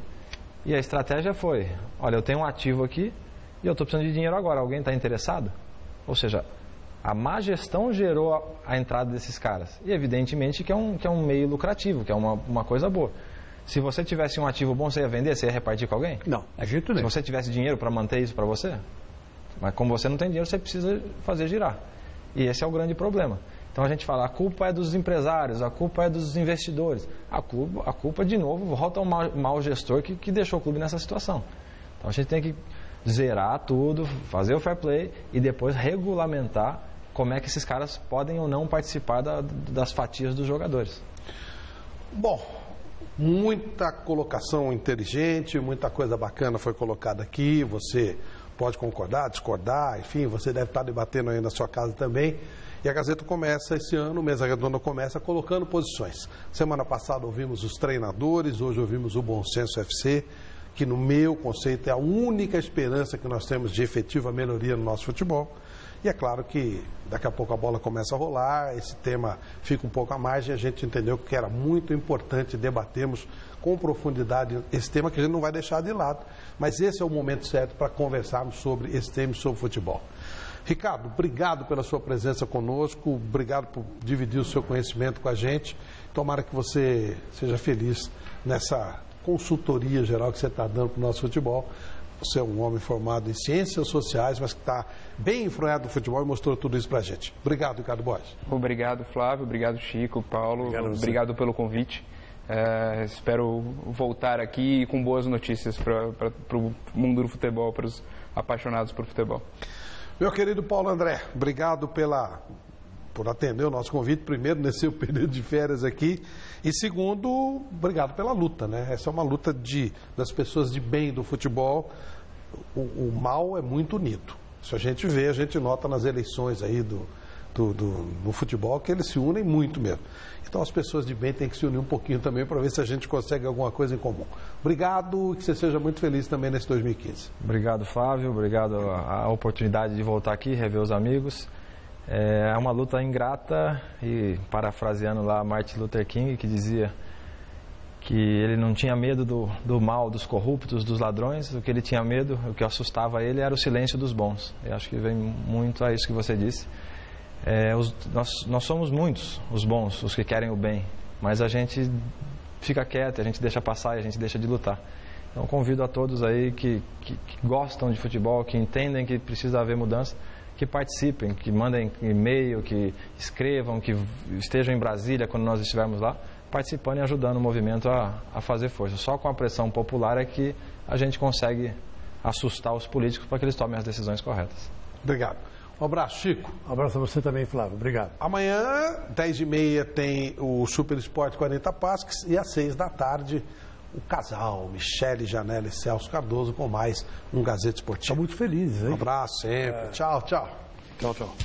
E a estratégia foi, olha, eu tenho um ativo aqui e eu estou precisando de dinheiro agora, alguém está interessado? Ou seja, a má gestão gerou a entrada desses caras. E evidentemente que é um meio lucrativo, que é uma coisa boa. Se você tivesse um ativo bom, você ia vender? Você ia repartir com alguém? Não, a gente não. Se você tivesse dinheiro para manter isso para você? Mas como você não tem dinheiro, você precisa fazer girar. E esse é o grande problema. Então a gente fala, a culpa é dos empresários, a culpa é dos investidores. A culpa de novo, volta ao mau gestor que deixou o clube nessa situação. Então a gente tem que zerar tudo, fazer o fair play e depois regulamentar como é que esses caras podem ou não participar das fatias dos jogadores. Bom, muita colocação inteligente, muita coisa bacana foi colocada aqui. Você pode concordar, discordar, enfim, você deve estar debatendo aí na sua casa também. E a Gazeta começa esse ano, Mesa Redonda começa colocando posições. Semana passada ouvimos os treinadores, hoje ouvimos o Bom Senso FC, que no meu conceito é a única esperança que nós temos de efetiva melhoria no nosso futebol. E é claro que daqui a pouco a bola começa a rolar, esse tema fica um pouco à margem, a gente entendeu que era muito importante debatermos com profundidade esse tema que a gente não vai deixar de lado, mas esse é o momento certo para conversarmos sobre esse tema, sobre futebol. Ricardo, obrigado pela sua presença conosco, obrigado por dividir o seu conhecimento com a gente. Tomara que você seja feliz nessa consultoria geral que você está dando para o nosso futebol. Você é um homem formado em ciências sociais, mas que está bem influenciado no futebol e mostrou tudo isso para a gente. Obrigado, Ricardo Borges. Obrigado, Flávio. Obrigado, Chico, Paulo. Obrigado pelo convite. Espero voltar aqui com boas notícias para o mundo do futebol, para os apaixonados por futebol. Meu querido Paulo André, obrigado por atender o nosso convite, primeiro, nesse seu período de férias aqui, e segundo, obrigado pela luta, né? Essa é uma luta das pessoas de bem do futebol. O mal é muito unido. Isso a gente vê, a gente nota nas eleições aí do futebol, que eles se unem muito mesmo. Então as pessoas de bem têm que se unir um pouquinho também para ver se a gente consegue alguma coisa em comum. Obrigado e que você seja muito feliz também nesse 2015. Obrigado, Flávio. Obrigado a oportunidade de voltar aqui, rever os amigos. É uma luta ingrata e, parafraseando lá Martin Luther King, que dizia que ele não tinha medo do mal, dos corruptos, dos ladrões. O que ele tinha medo, o que assustava ele era o silêncio dos bons. Eu acho que vem muito a isso que você disse. Nós somos muitos, os bons, os que querem o bem, mas a gente fica quieto, a gente deixa passar e a gente deixa de lutar. Então convido a todos aí que gostam de futebol, que entendem que precisa haver mudança, que participem, que mandem e-mail, que escrevam, que estejam em Brasília quando nós estivermos lá, participando e ajudando o movimento a fazer força. Só com a pressão popular é que a gente consegue assustar os políticos para que eles tomem as decisões corretas. Obrigado. Um abraço, Chico. Um abraço a você também, Flávio. Obrigado. Amanhã, 10h30, tem o Super Esporte 40 Pasques e às 6 da tarde, o casal Michele Janela e Celso Cardoso com mais um Gazeta Esportivo. Estão muito felizes, hein? Um abraço sempre. Tchau, tchau. Tchau, tchau.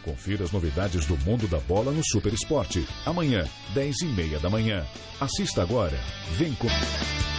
Confira as novidades do mundo da bola no Super Esporte. Amanhã, 10h30 da manhã. Assista agora. Vem comigo.